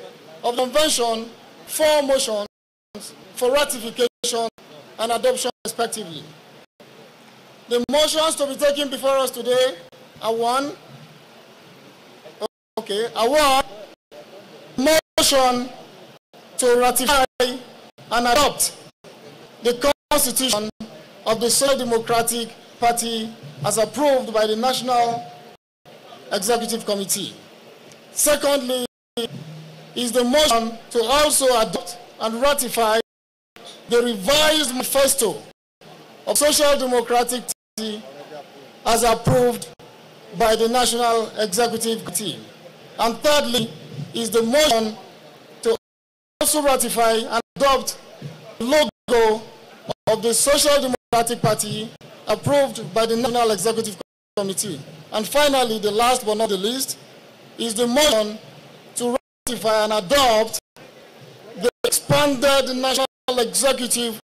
of the convention, 4 motions for ratification and adoption respectively. The motions to be taken before us today are one, motion to ratify and adopt the Constitution of the Social Democratic Party as approved by the National Executive Committee. Secondly, is the motion to also adopt and ratify the revised manifesto of Social Democratic Party as approved by the National Executive Committee. And thirdly, is the motion to also ratify and adopt the logo of the Social Democratic Party approved by the National Executive Committee. And finally, the last but not the least, is the motion to ratify and adopt the expanded National Executive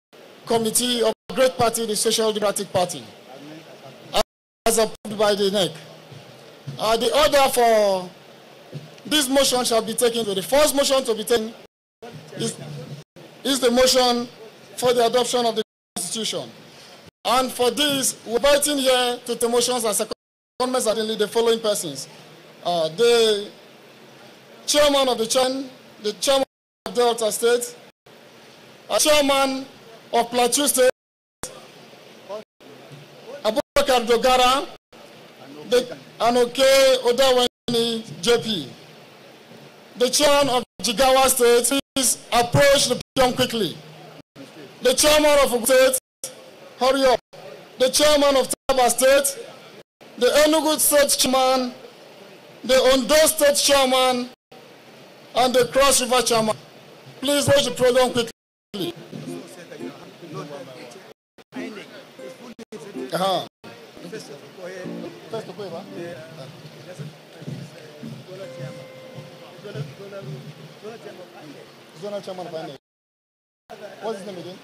Committee of the great party, the Social Democratic Party, as approved by the NEC. The order for this motion shall be taken. The first motion to be taken is the motion for the adoption of the Constitution. And for this, we're inviting here to the motions and secondments are the following persons. The chairman of the chairman of Delta State, chairman of Plateau State, Abubakar Dogara, Anoke Odaweni JP. The chairman of Jigawa State, please approach the podium quickly. The chairman of Ogun State, hurry up. The chairman of Taraba State, the Enugu State chairman, the Ondo State chairman, and the Cross River chairman. Please approach the podium quickly. Zonal chairman of INEC. What's his name again?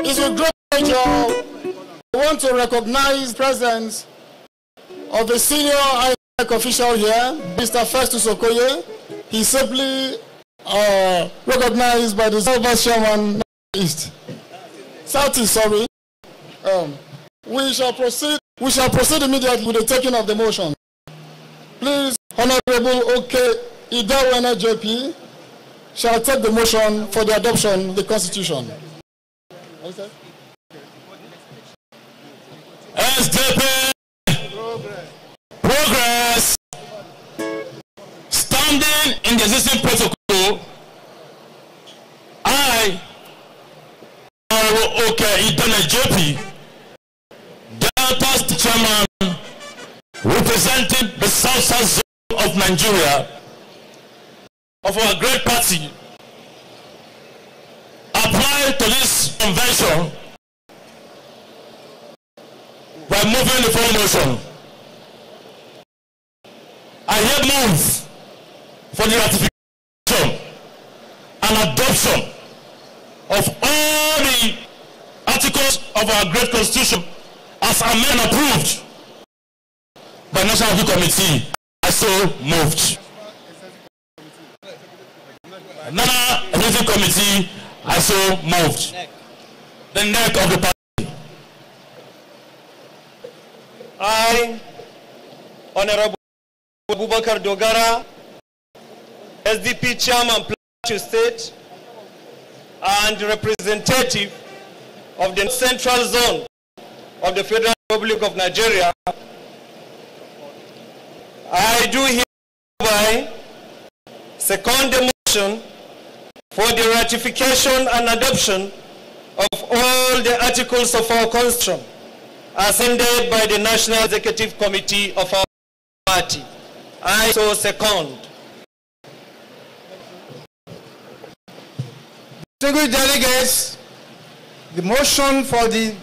It's with great pleasure I want to recognize the presence of the senior INEC official here, Mr. Festus Okoye. He's simply recognized by the Vice Chairman East. Southeast, sorry. We shall proceed immediately with the taking of the motion. Please, Honorable OK Idawena JP shall take the motion for the adoption of the Constitution. SDP Progress. Standing in the existing protocol, I, Honorable OK Idawena JP, Delta State Chairman, representing the South Zone of Nigeria, of our great party, apply to this convention by moving the following motion. I hereby move for the ratification and adoption of all the articles of our great constitution as amended and approved by National Review Committee. I so moved. National Review Committee, I so moved. The neck of the party. I, Honorable Abubakar Dogara, SDP Chairman, Plateau State, and representative of the Central Zone of the Federal Republic of Nigeria, I do hereby second the motion for the ratification and adoption of all the articles of our Constitution ascended by the National Executive Committee of our party. I so second. Distinguished delegates, the motion for the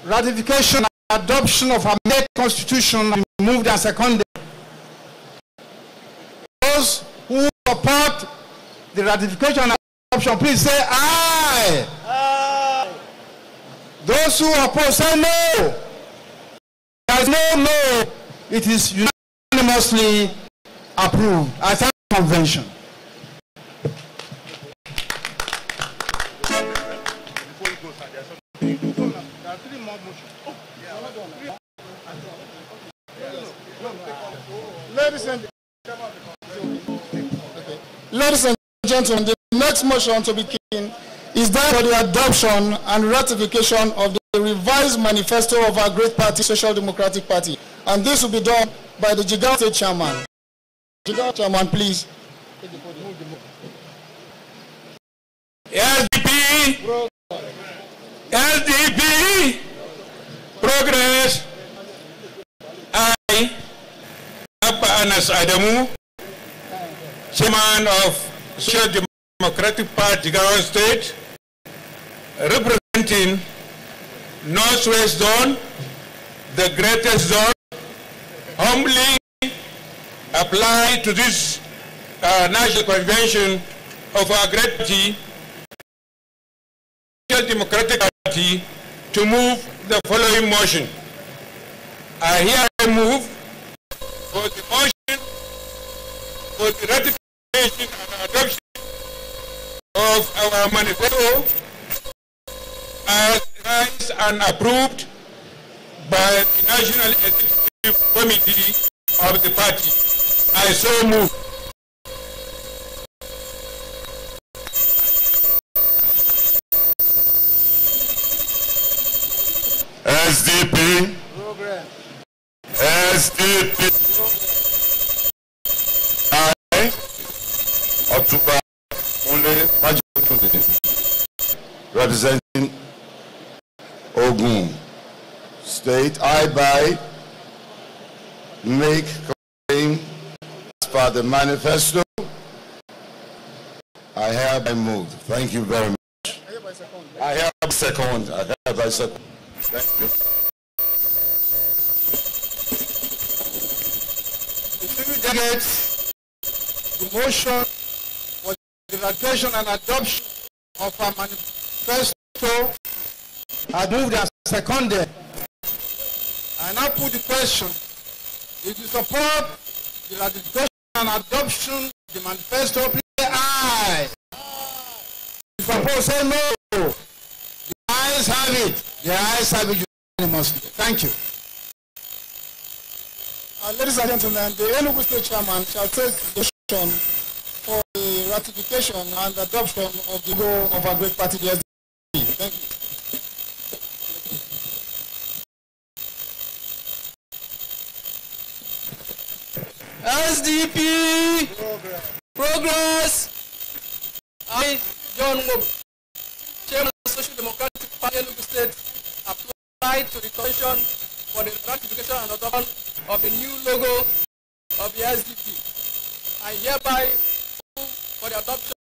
ratification and adoption of our Constitution has been moved and seconded. Those who support the ratification and adoption, please say aye. Aye. Those who oppose, say no. There is no. It is unanimously approved. I thank the convention. Ladies and gentlemen, the next motion to be taken is that for the adoption and ratification of the revised manifesto of our great party, Social Democratic Party. And this will be done by the GArki chairman. GArki chairman, please. SDP, SDP, Progress. I, Anas Adamu, Chairman of Social Democratic Party, Jigawa State, representing Northwest Zone, the greatest zone, humbly apply to this national convention of our great party, Social Democratic Party, to move the following motion. I hereby move for the motion for the ratification and adoption of our manifesto as raised and approved by the National Executive Committee of the party. I so move. SDP. SDP. I, Otuba Unle Majotunde, representing Ogun State, I by make claim as per the manifesto. I hereby move. Thank you very much. I hereby second. I hereby second. Thank you. Delegates, the motion for the ratification and adoption of our manifesto are moved and seconded. I now put the question: if you support the ratification and adoption of the manifesto, please say aye. If you support, say no. The ayes have it. The ayes have it unanimously. Thank you. Ladies and gentlemen, the Enugu State Chairman shall take the motion for the ratification and adoption of the law of our great party, the SDP. Thank you. SDP Progress. I, John Mob, Chairman of the Social Democratic Party, Enugu State, applied to the Commission for the ratification and adoption of the new logo of the SDP. I hereby move for the adoption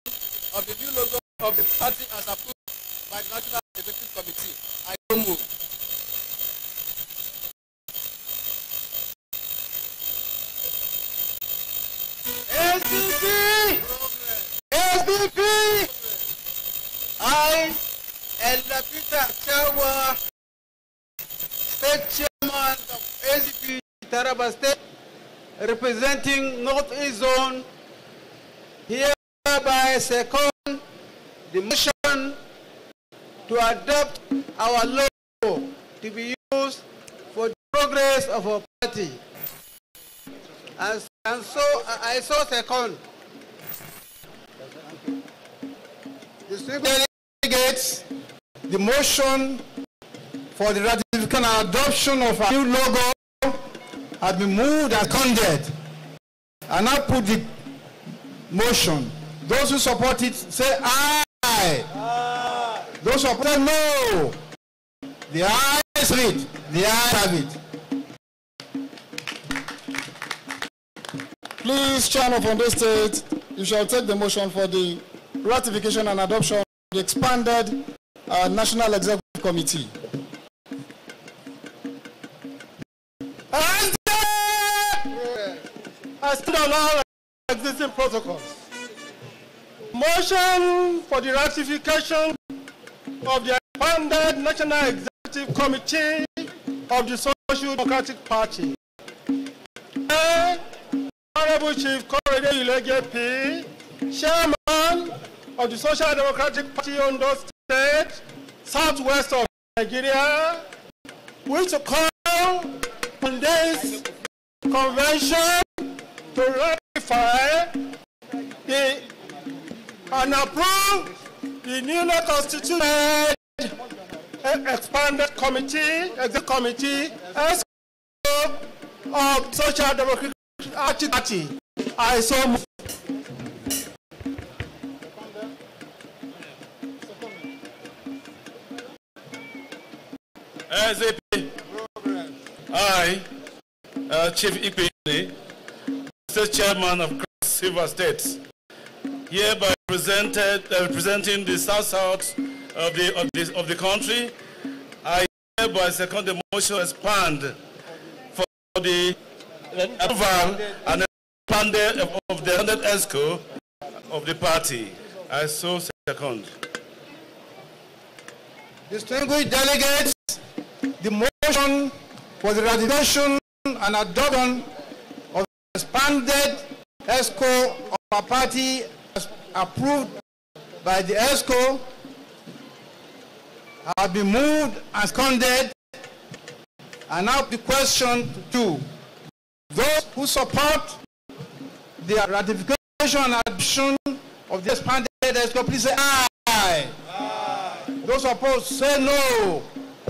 of the new logo of the party as approved by the National Executive Committee. I so move. SDP! SDP! I, Elder Peter Chawa, State Chairman of SDP Taraba State, representing Northeast Zone, hereby second the motion to adopt our logo to be used for the progress of our party. And so I so second. The delegates, the motion for the ratification and adoption of our new logo has been moved and seconded. And I put the motion. Those who support it say aye. Aye. Those who support it, no. The ayes have it. The ayes have it. Please, Chairman from this state, you shall take the motion for the ratification and adoption of the expanded National Executive Committee. I stand on all existing protocols. Motion for the ratification of the expanded National Executive Committee of the Social Democratic Party. Honorable Chief Korede Ilege P, Chairman of the Social Democratic Party on the state, southwest of Nigeria, which to call on this convention to ratify and approve the newly constituted expanded committee, executive committee, of Social Democratic Party. I so move. SDP, I, Chief Ikpe, State Chairman of Cross River State, hereby representing the South of the country, I hereby second the motion expand for the approval and expanded of the 100 ESCO of the party. I so second. Distinguished delegates, the motion for the ratification and adoption of the expanded ESCO of our party as approved by the ESCO have been moved and seconded. And now the question to those who support the ratification and adoption of the expanded ESCO, please say aye. Aye. Those opposed, say no.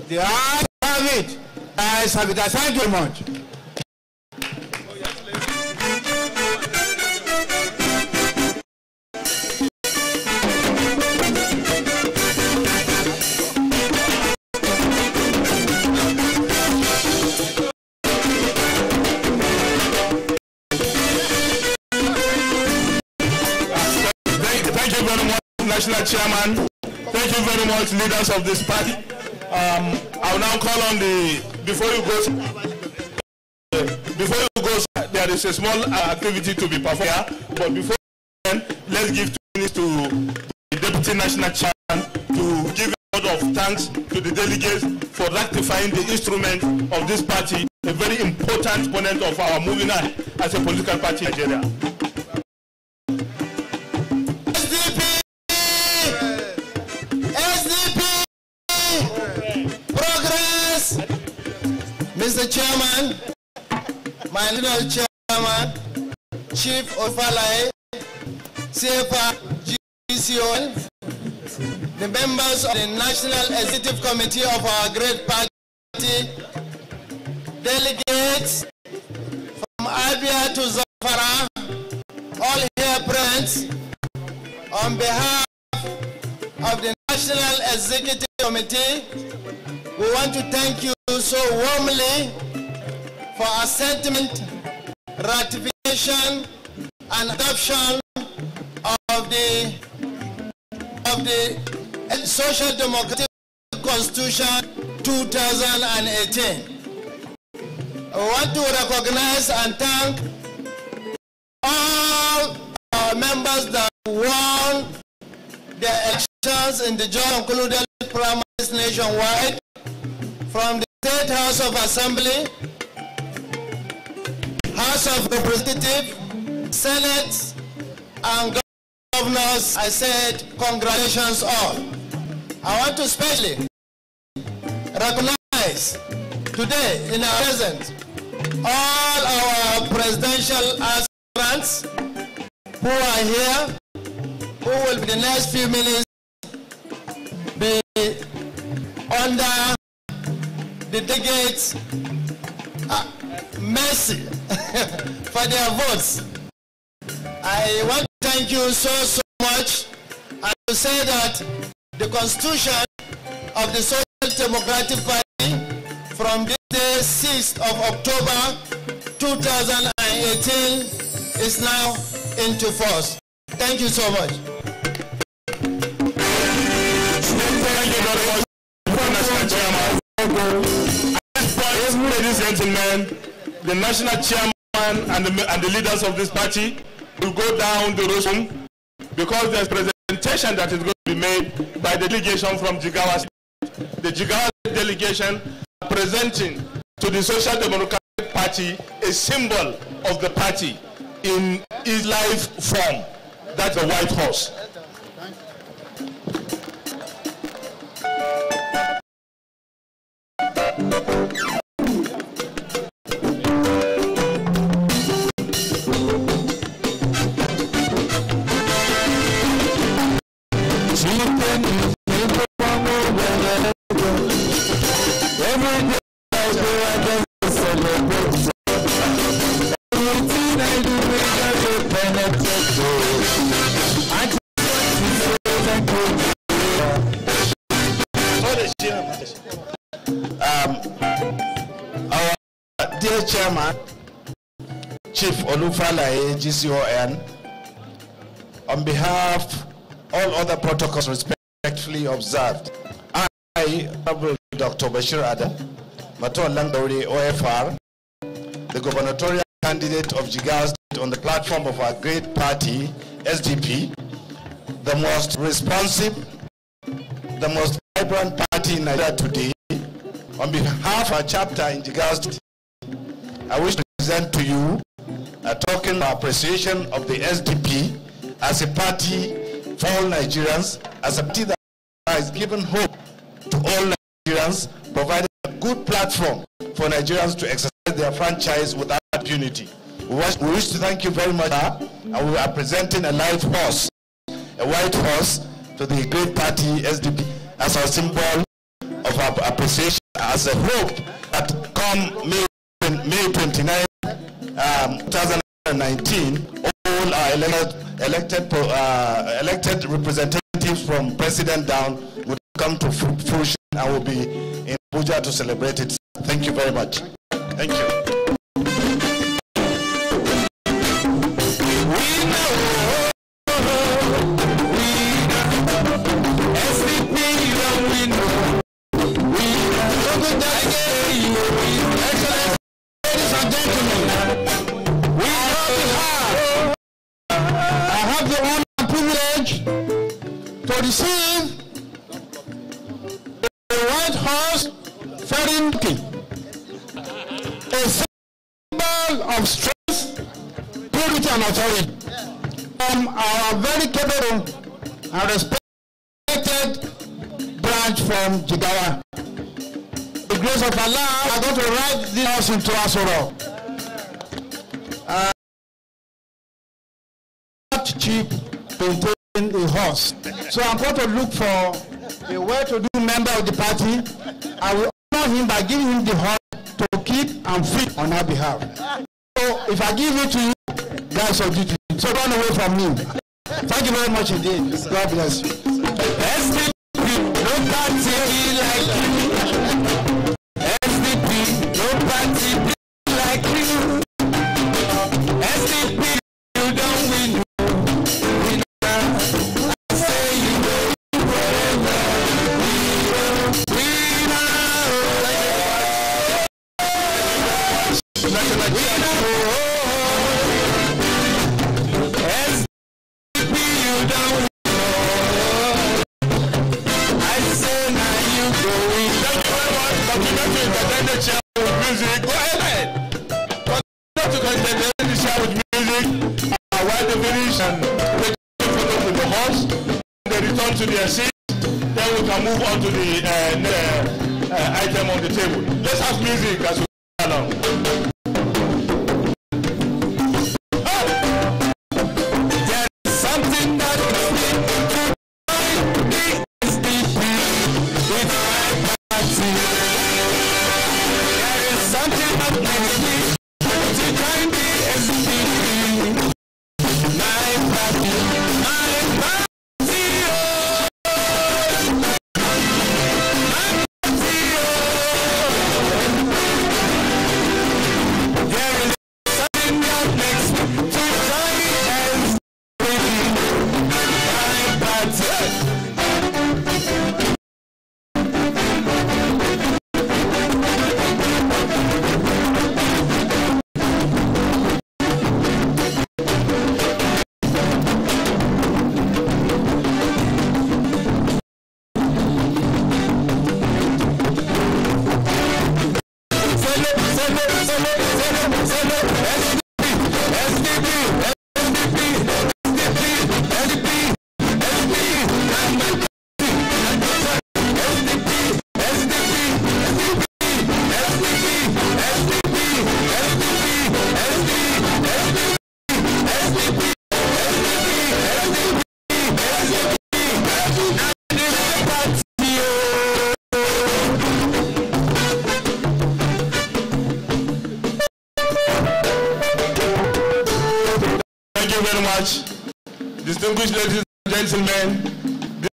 The ayes have it. Ayes have it. Thank you very much. Thank you very much, National Chairman. Thank you very much, leaders of this party. I will now call on before you go, there is a small activity to be performed here, but before then, let's give 2 minutes to the Deputy National Chairman to give a word of thanks to the delegates for ratifying the instrument of this party, a very important component of our moving on as a political party in Nigeria. Mr. Chairman, my little chairman, Chief Ofalai, CFA, GCOL, the members of the National Executive Committee of our great party, delegates from Abia to Zamfara, all here present, on behalf of the National Executive Committee, we want to thank you so warmly for our sentiment, ratification, and adoption of the Social Democratic Constitution 2018. I want to recognize and thank all our members that won their elections in the joint included primaries nationwide, from the State House of Assembly, House of Representatives, Senate, and governors. I said, congratulations all. I want to especially recognize today in our presence all our presidential aspirants who are here, who will be the next few minutes be under the delegates' mercy for their votes. I want to thank you so much, and to say that the Constitution of the Social Democratic Party from this day, 6th of October 2018, is now into force. Thank you so much. Thank you very much, National Chairman. At this point, ladies and gentlemen, the National Chairman and the leaders of this party will go down the room because there's presentation that is going to be made by the delegation from Jigawa State. The Jigawa delegation are presenting to the Social Democratic Party a symbol of the party in its life form. That's the white horse. Our dear chairman, Chief Olufalaye, GCON, on behalf all other protocols respectfully observed, I, Honorable Dr. Bashir Adam, Maton Langdori, OFR, the gubernatorial candidate of GArki State on the platform of our great party, SDP, the most responsive, the most vibrant party in Nigeria today, on behalf of our chapter in GArki State, I wish to present to you a token of appreciation of the SDP as a party for all Nigerians, as a party that has given hope to all Nigerians, providing a good platform for Nigerians to exercise their franchise without impunity. We wish to thank you very much, and we are presenting a light horse, a white horse, to the great party SDP as our symbol of our appreciation, as a hope that come May 29, 2019, all our elected representatives from president down will come to fruition and will be in Abuja to celebrate it. Thank you very much. Thank you. To receive a white horse foreign king, a symbol of strength, purity and authority from our very capable and respected branch from Jigawa. The grace of Allah, we are going to ride this horse into Asoro. Not cheap to obtain a horse. So I'm going to look for a well-to-do member of the party. I will honor him by giving him the horse to keep and feed on our behalf. So if I give it to you, that's your duty. So run away from me. Thank you very much indeed. God bless you. SDP, no party like you. SDP, no party like you. SDP, you don't win. To their seats, then we can move on to the item on the table. Let's have music as we go along. There is something that makes me SDP with my party. There is something that makes me to join the SDP. My party, my party. Distinguished ladies and gentlemen,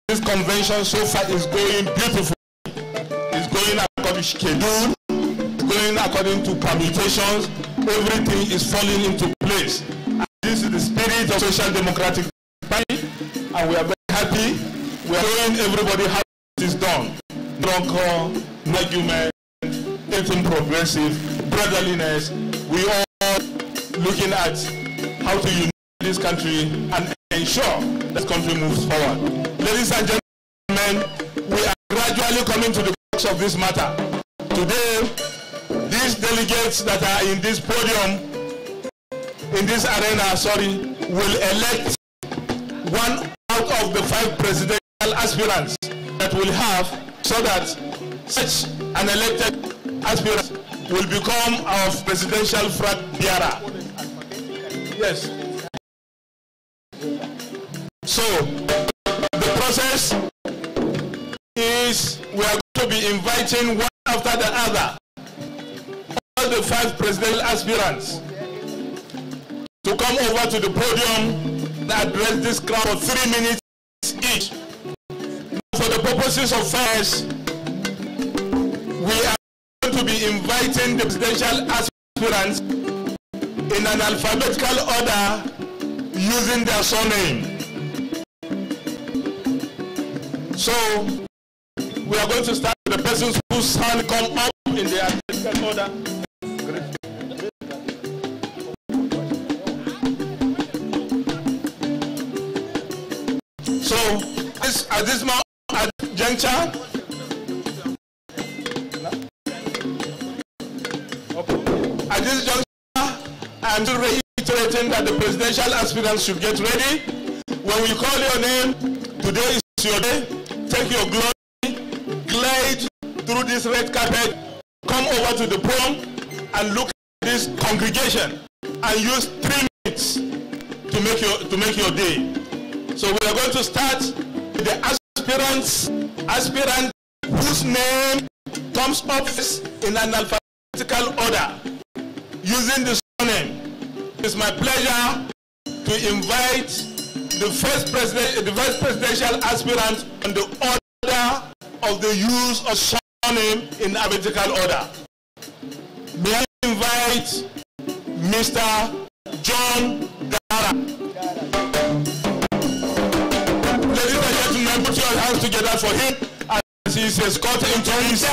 this convention so far is going beautiful. It's going according to schedule, going according to permutations, everything is falling into place. And this is the spirit of Social Democratic Party, and we are very happy. We are showing everybody how it is done. No argument, anything progressive, brotherliness. We are looking at how to unite this country and ensure this country moves forward. Ladies and gentlemen, we are gradually coming to the crux of this matter. Today, these delegates that are in this podium, in this arena, will elect one out of the 5 presidential aspirants that we'll have, so that such an elected aspirant will become our presidential flag bearer. Yes. So, the process is we are going to be inviting one after the other all the 5 presidential aspirants to come over to the podium and address this crowd for 3 minutes each. For the purposes of fairness, we are going to be inviting the presidential aspirants in an alphabetical order using their surname. So, we are going to start with the persons whose hand come up in the alphabetical order. So, at this juncture, I'm still reiterating that the presidential aspirants should get ready. When we call your name, today is your day. Take your glory, glide through this red carpet, come over to the podium and look at this congregation and use 3 minutes to make your day. So we are going to start with the aspirant whose name comes up in an alphabetical order using the surname. It's my pleasure to invite the vice presidential aspirant on the order of the use of surname in alphabetical order. May I invite Mr. John Dara. Ladies and gentlemen, put your hands together for him as he is escorted into his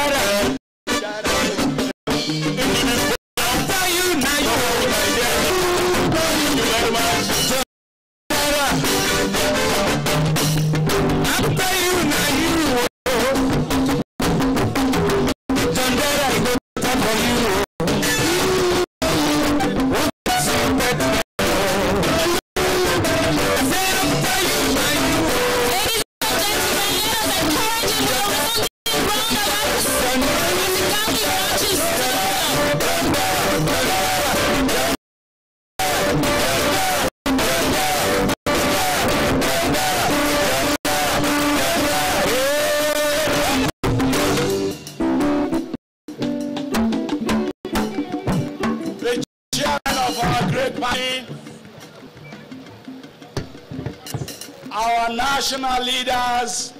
our national leaders,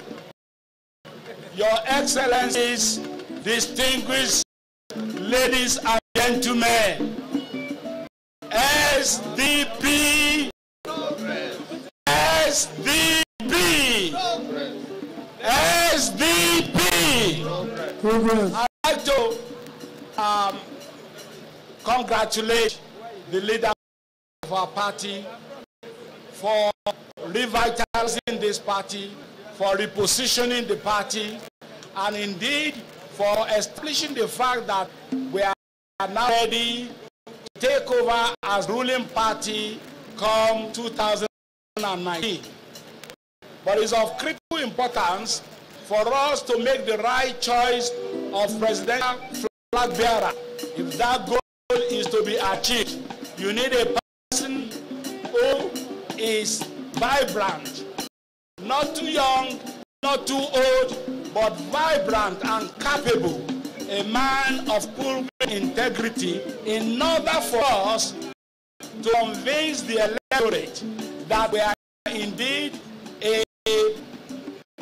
your excellencies, distinguished ladies and gentlemen, SDP, SDP, SDP. I'd like to congratulate the leader of our party for revitalizing this party, for repositioning the party, and indeed for establishing the fact that we are now ready to take over as ruling party come 2019. But it's of critical importance for us to make the right choice of presidential flag bearer. If that goal is to be achieved, you need a person who is vibrant, not too young, not too old, but vibrant and capable, a man of proven integrity, in order for us to convince the electorate that we are indeed a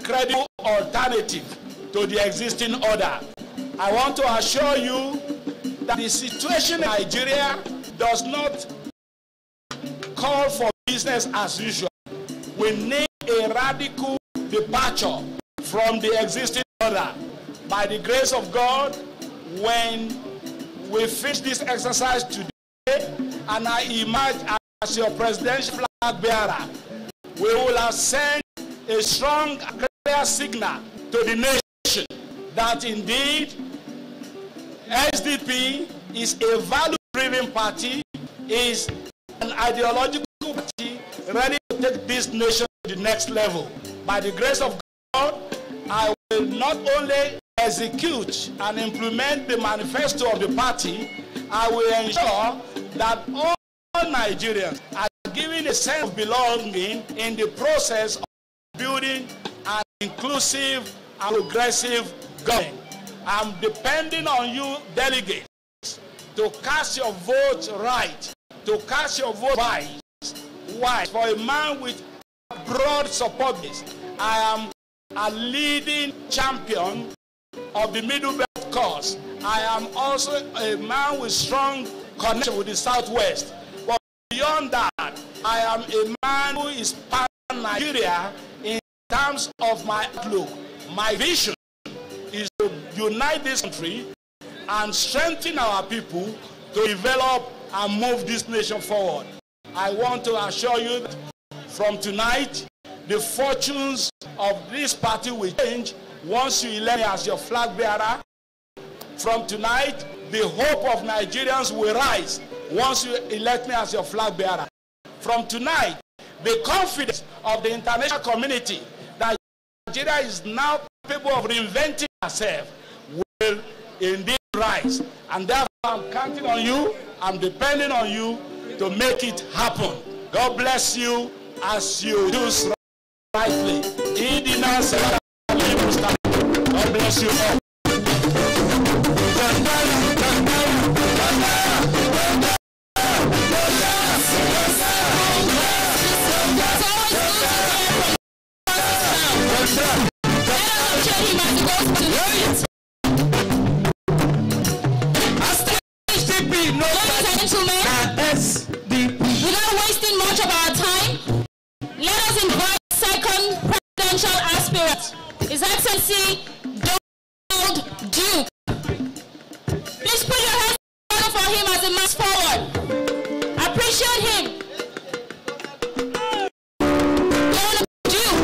credible alternative to the existing order. I want to assure you that the situation in Nigeria does not call for business as usual. We need a radical departure from the existing order. By the grace of God, when we finish this exercise today and I emerge as your presidential flag bearer, we will have sent a strong and clear signal to the nation that indeed SDP is a value-driven party, is an ideological party ready to take this nation to the next level. By the grace of God, I will not only execute and implement the manifesto of the party, I will ensure that all Nigerians are given a sense of belonging in the process of building an inclusive and progressive government. I'm depending on you, delegates, to cast your vote right, to cast your vote wise. Why? For a man with broad support base, I am a leading champion of the Middle Belt cause. I am also a man with strong connection with the Southwest. But beyond that, I am a man who is pan-Nigeria in terms of my outlook. My vision is to unite this country and strengthen our people to develop and move this nation forward. I want to assure you that from tonight, the fortunes of this party will change once you elect me as your flag bearer. From tonight, the hope of Nigerians will rise once you elect me as your flag bearer. From tonight, the confidence of the international community that Nigeria is now capable of reinventing herself will indeed rise. And therefore, I'm counting on you, I'm depending on you to make it happen. God bless you as you choose rightly. God bless you all. Without wasting much of our time, let us invite second presidential aspirant, His Excellency Donald Duke. Please put your hands together for him as he moves forward. Appreciate him. Donald Duke.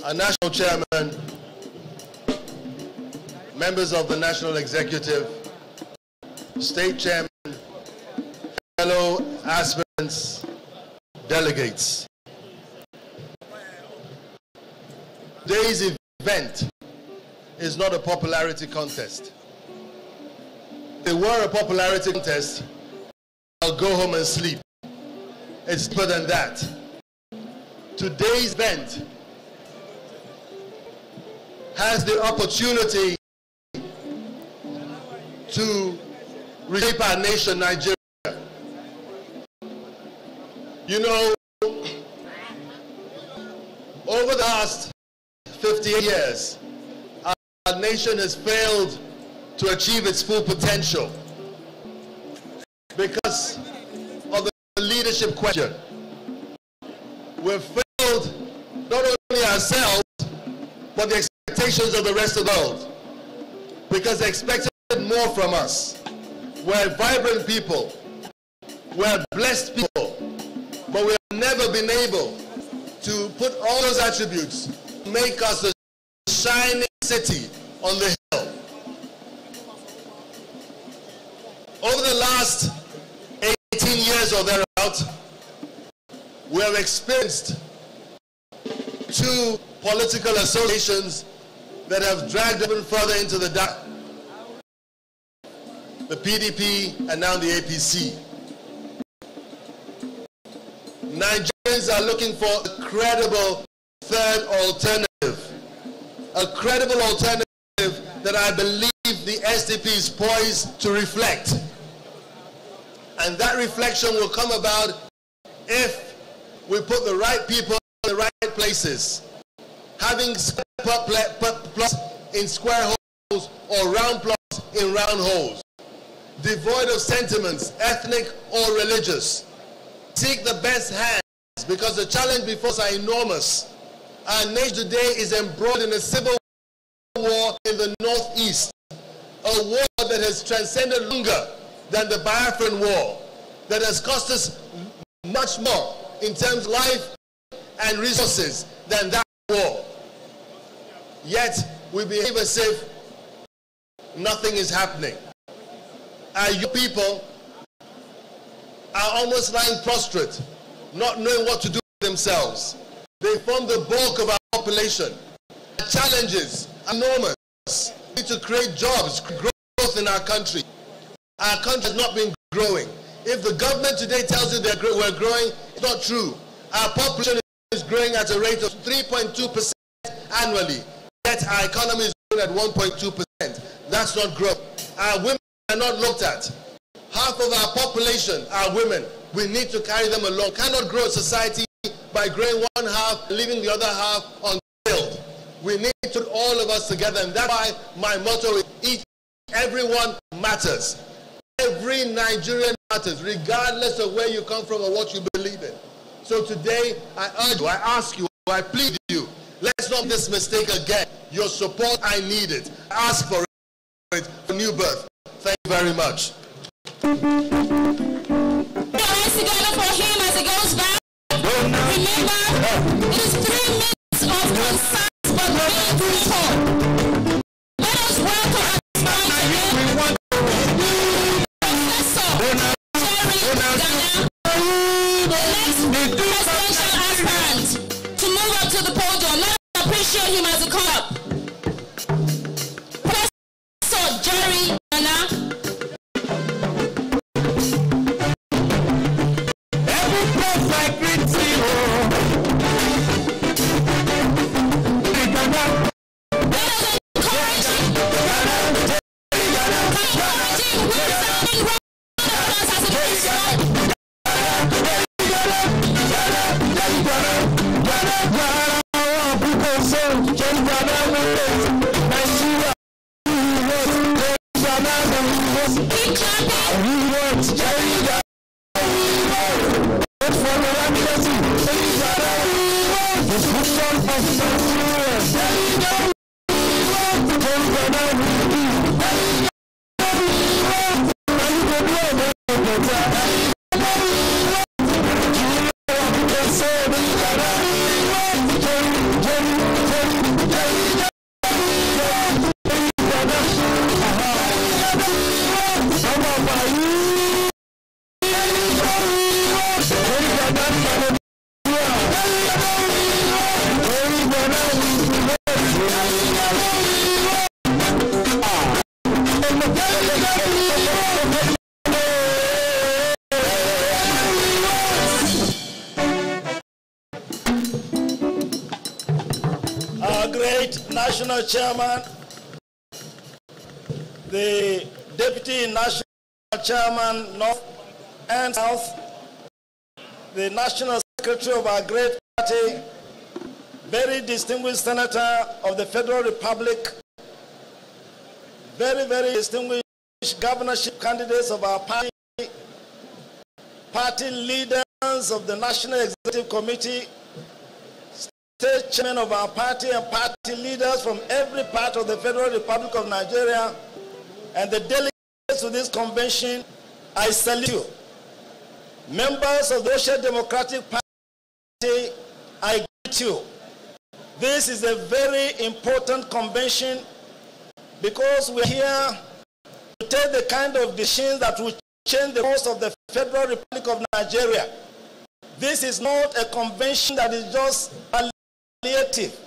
Our national chairman, members of the national executive, state chairman, fellow aspirants, delegates. Today's event is not a popularity contest. If it were a popularity contest, I'll go home and sleep. It's deeper than that. Today's event has the opportunity to reshape our nation, Nigeria. You know, over the last 50 years, our nation has failed to achieve its full potential because of the leadership question. We've failed not only ourselves, but the expectations of the rest of the world, because they expected more from us. We're vibrant people, we're blessed people, but we have never been able to put all those attributes, make us a shining city on the hill. Over the last 18 years or thereabout, we have experienced 2 political associations that have dragged even further into the dark. The PDP and now the APC. Nigerians are looking for a credible third alternative. A credible alternative that I believe the SDP is poised to reflect. And that reflection will come about if we put the right people in the right places. Having square plots in square holes or round plots in round holes. Devoid of sentiments, ethnic or religious. Seek the best hands, because the challenge before us are enormous. Our nation today is embroiled in a civil war in the northeast. A war that has transcended longer than the Biafran war, that has cost us much more in terms of life and resources than that war. Yet we behave as if nothing is happening. Our young people are almost lying prostrate, not knowing what to do with themselves. They form the bulk of our population. The challenges are enormous. We need to create jobs, growth in our country. Our country has not been growing. If the government today tells you we're growing, it's not true. Our population is growing at a rate of 3.2% annually, yet our economy is growing at 1.2%. That's not growth. Our women are not looked at. Half of our population are women. We need to carry them along. Cannot grow a society by growing one half, leaving the other half unfilled. We need to put all of us together, and that's why my motto is everyone matters. Every Nigerian matters, regardless of where you come from or what you believe in. So today, I urge you, I ask you, I plead with you, let's not make this mistake again. Your support, I need it. I ask for it for new birth. Thank you very much. Together for him as he goes back. Remember, it is 3 minutes of concise but meaningful talk. Let us welcome at this time again Professor Jerry Ghana, the next presidential aspirant, to move up to the podium. Let us appreciate him as he comes up. Professor Jerry Ghana. National Chairman, the Deputy National Chairman, North and South, the National Secretary of our great party, very distinguished Senator of the Federal Republic, very, very distinguished governorship candidates of our party, party leaders of the National Executive Committee, state chairman of our party and party leaders from every part of the Federal Republic of Nigeria, and the delegates to this convention, I salute you. Members of the Social Democratic Party, I greet you. This is a very important convention because we're here to take the kind of decisions that will change the course of the Federal Republic of Nigeria. This is not a convention that is just palliative.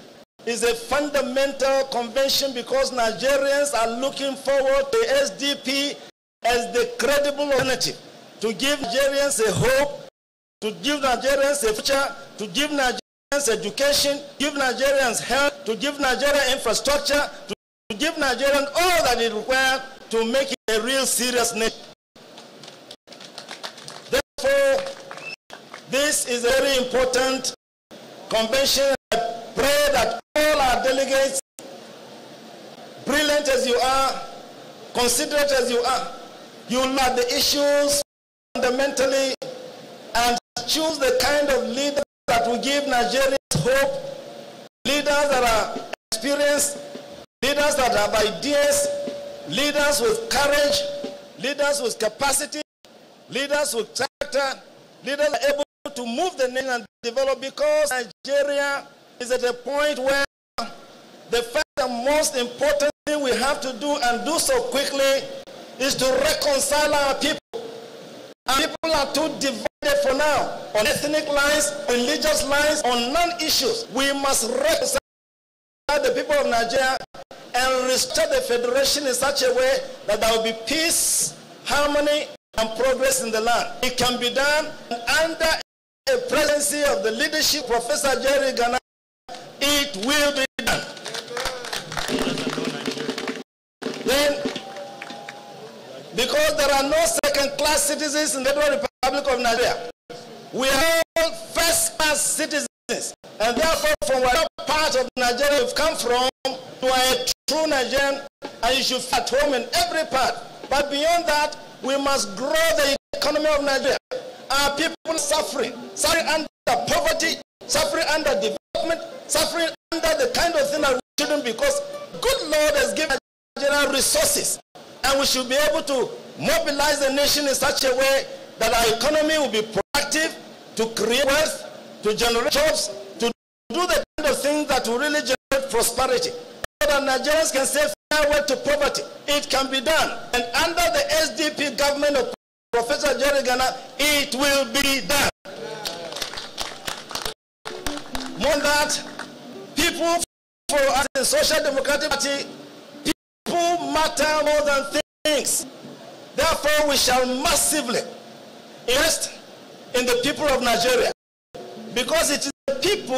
It's a fundamental convention because Nigerians are looking forward to SDP as the credible alternative to give Nigerians a hope, to give Nigerians a future, to give Nigerians education, give Nigerians health, to give Nigeria infrastructure, to give Nigerians all that is required to make it a real serious nation. Therefore, this is a very important convention. I pray that all our delegates, brilliant as you are, considerate as you are, you will look at the issues fundamentally and choose the kind of leaders that will give Nigerians hope, leaders that are experienced, leaders that have ideas, leaders with courage, leaders with capacity, leaders with character, leaders that are able to move the nation and develop, because Nigeria is at a point where the first and most important thing we have to do, and do so quickly, is to reconcile our people. Our people are too divided for now, on ethnic lines, religious lines, on non-issues. We must reconcile the people of Nigeria and restore the federation in such a way that there will be peace, harmony, and progress in the land. It can be done under a presidency of the leadership of Professor Jerry Ghana. It will be done. Then, because there are no second-class citizens in the Federal Republic of Nigeria, we are all first-class citizens, and therefore, from whatever part of Nigeria you've come from, you are a true Nigerian, and you should feel at home in every part. But beyond that, we must grow the economy of Nigeria. Our people are suffering under poverty, suffering under development, suffering under the kind of thing that we shouldn't, because good Lord has given Nigeria resources, and we should be able to mobilize the nation in such a way that our economy will be productive, to create wealth, to generate jobs, to do the kind of things that will really generate prosperity, so that Nigerians can say farewell to poverty. It can be done, and under the SDP government of Professor Jerry Ghana, it will be done. More than that, people for us in the Social Democratic Party, people matter more than things. Therefore, we shall massively invest in the people of Nigeria, because it is the people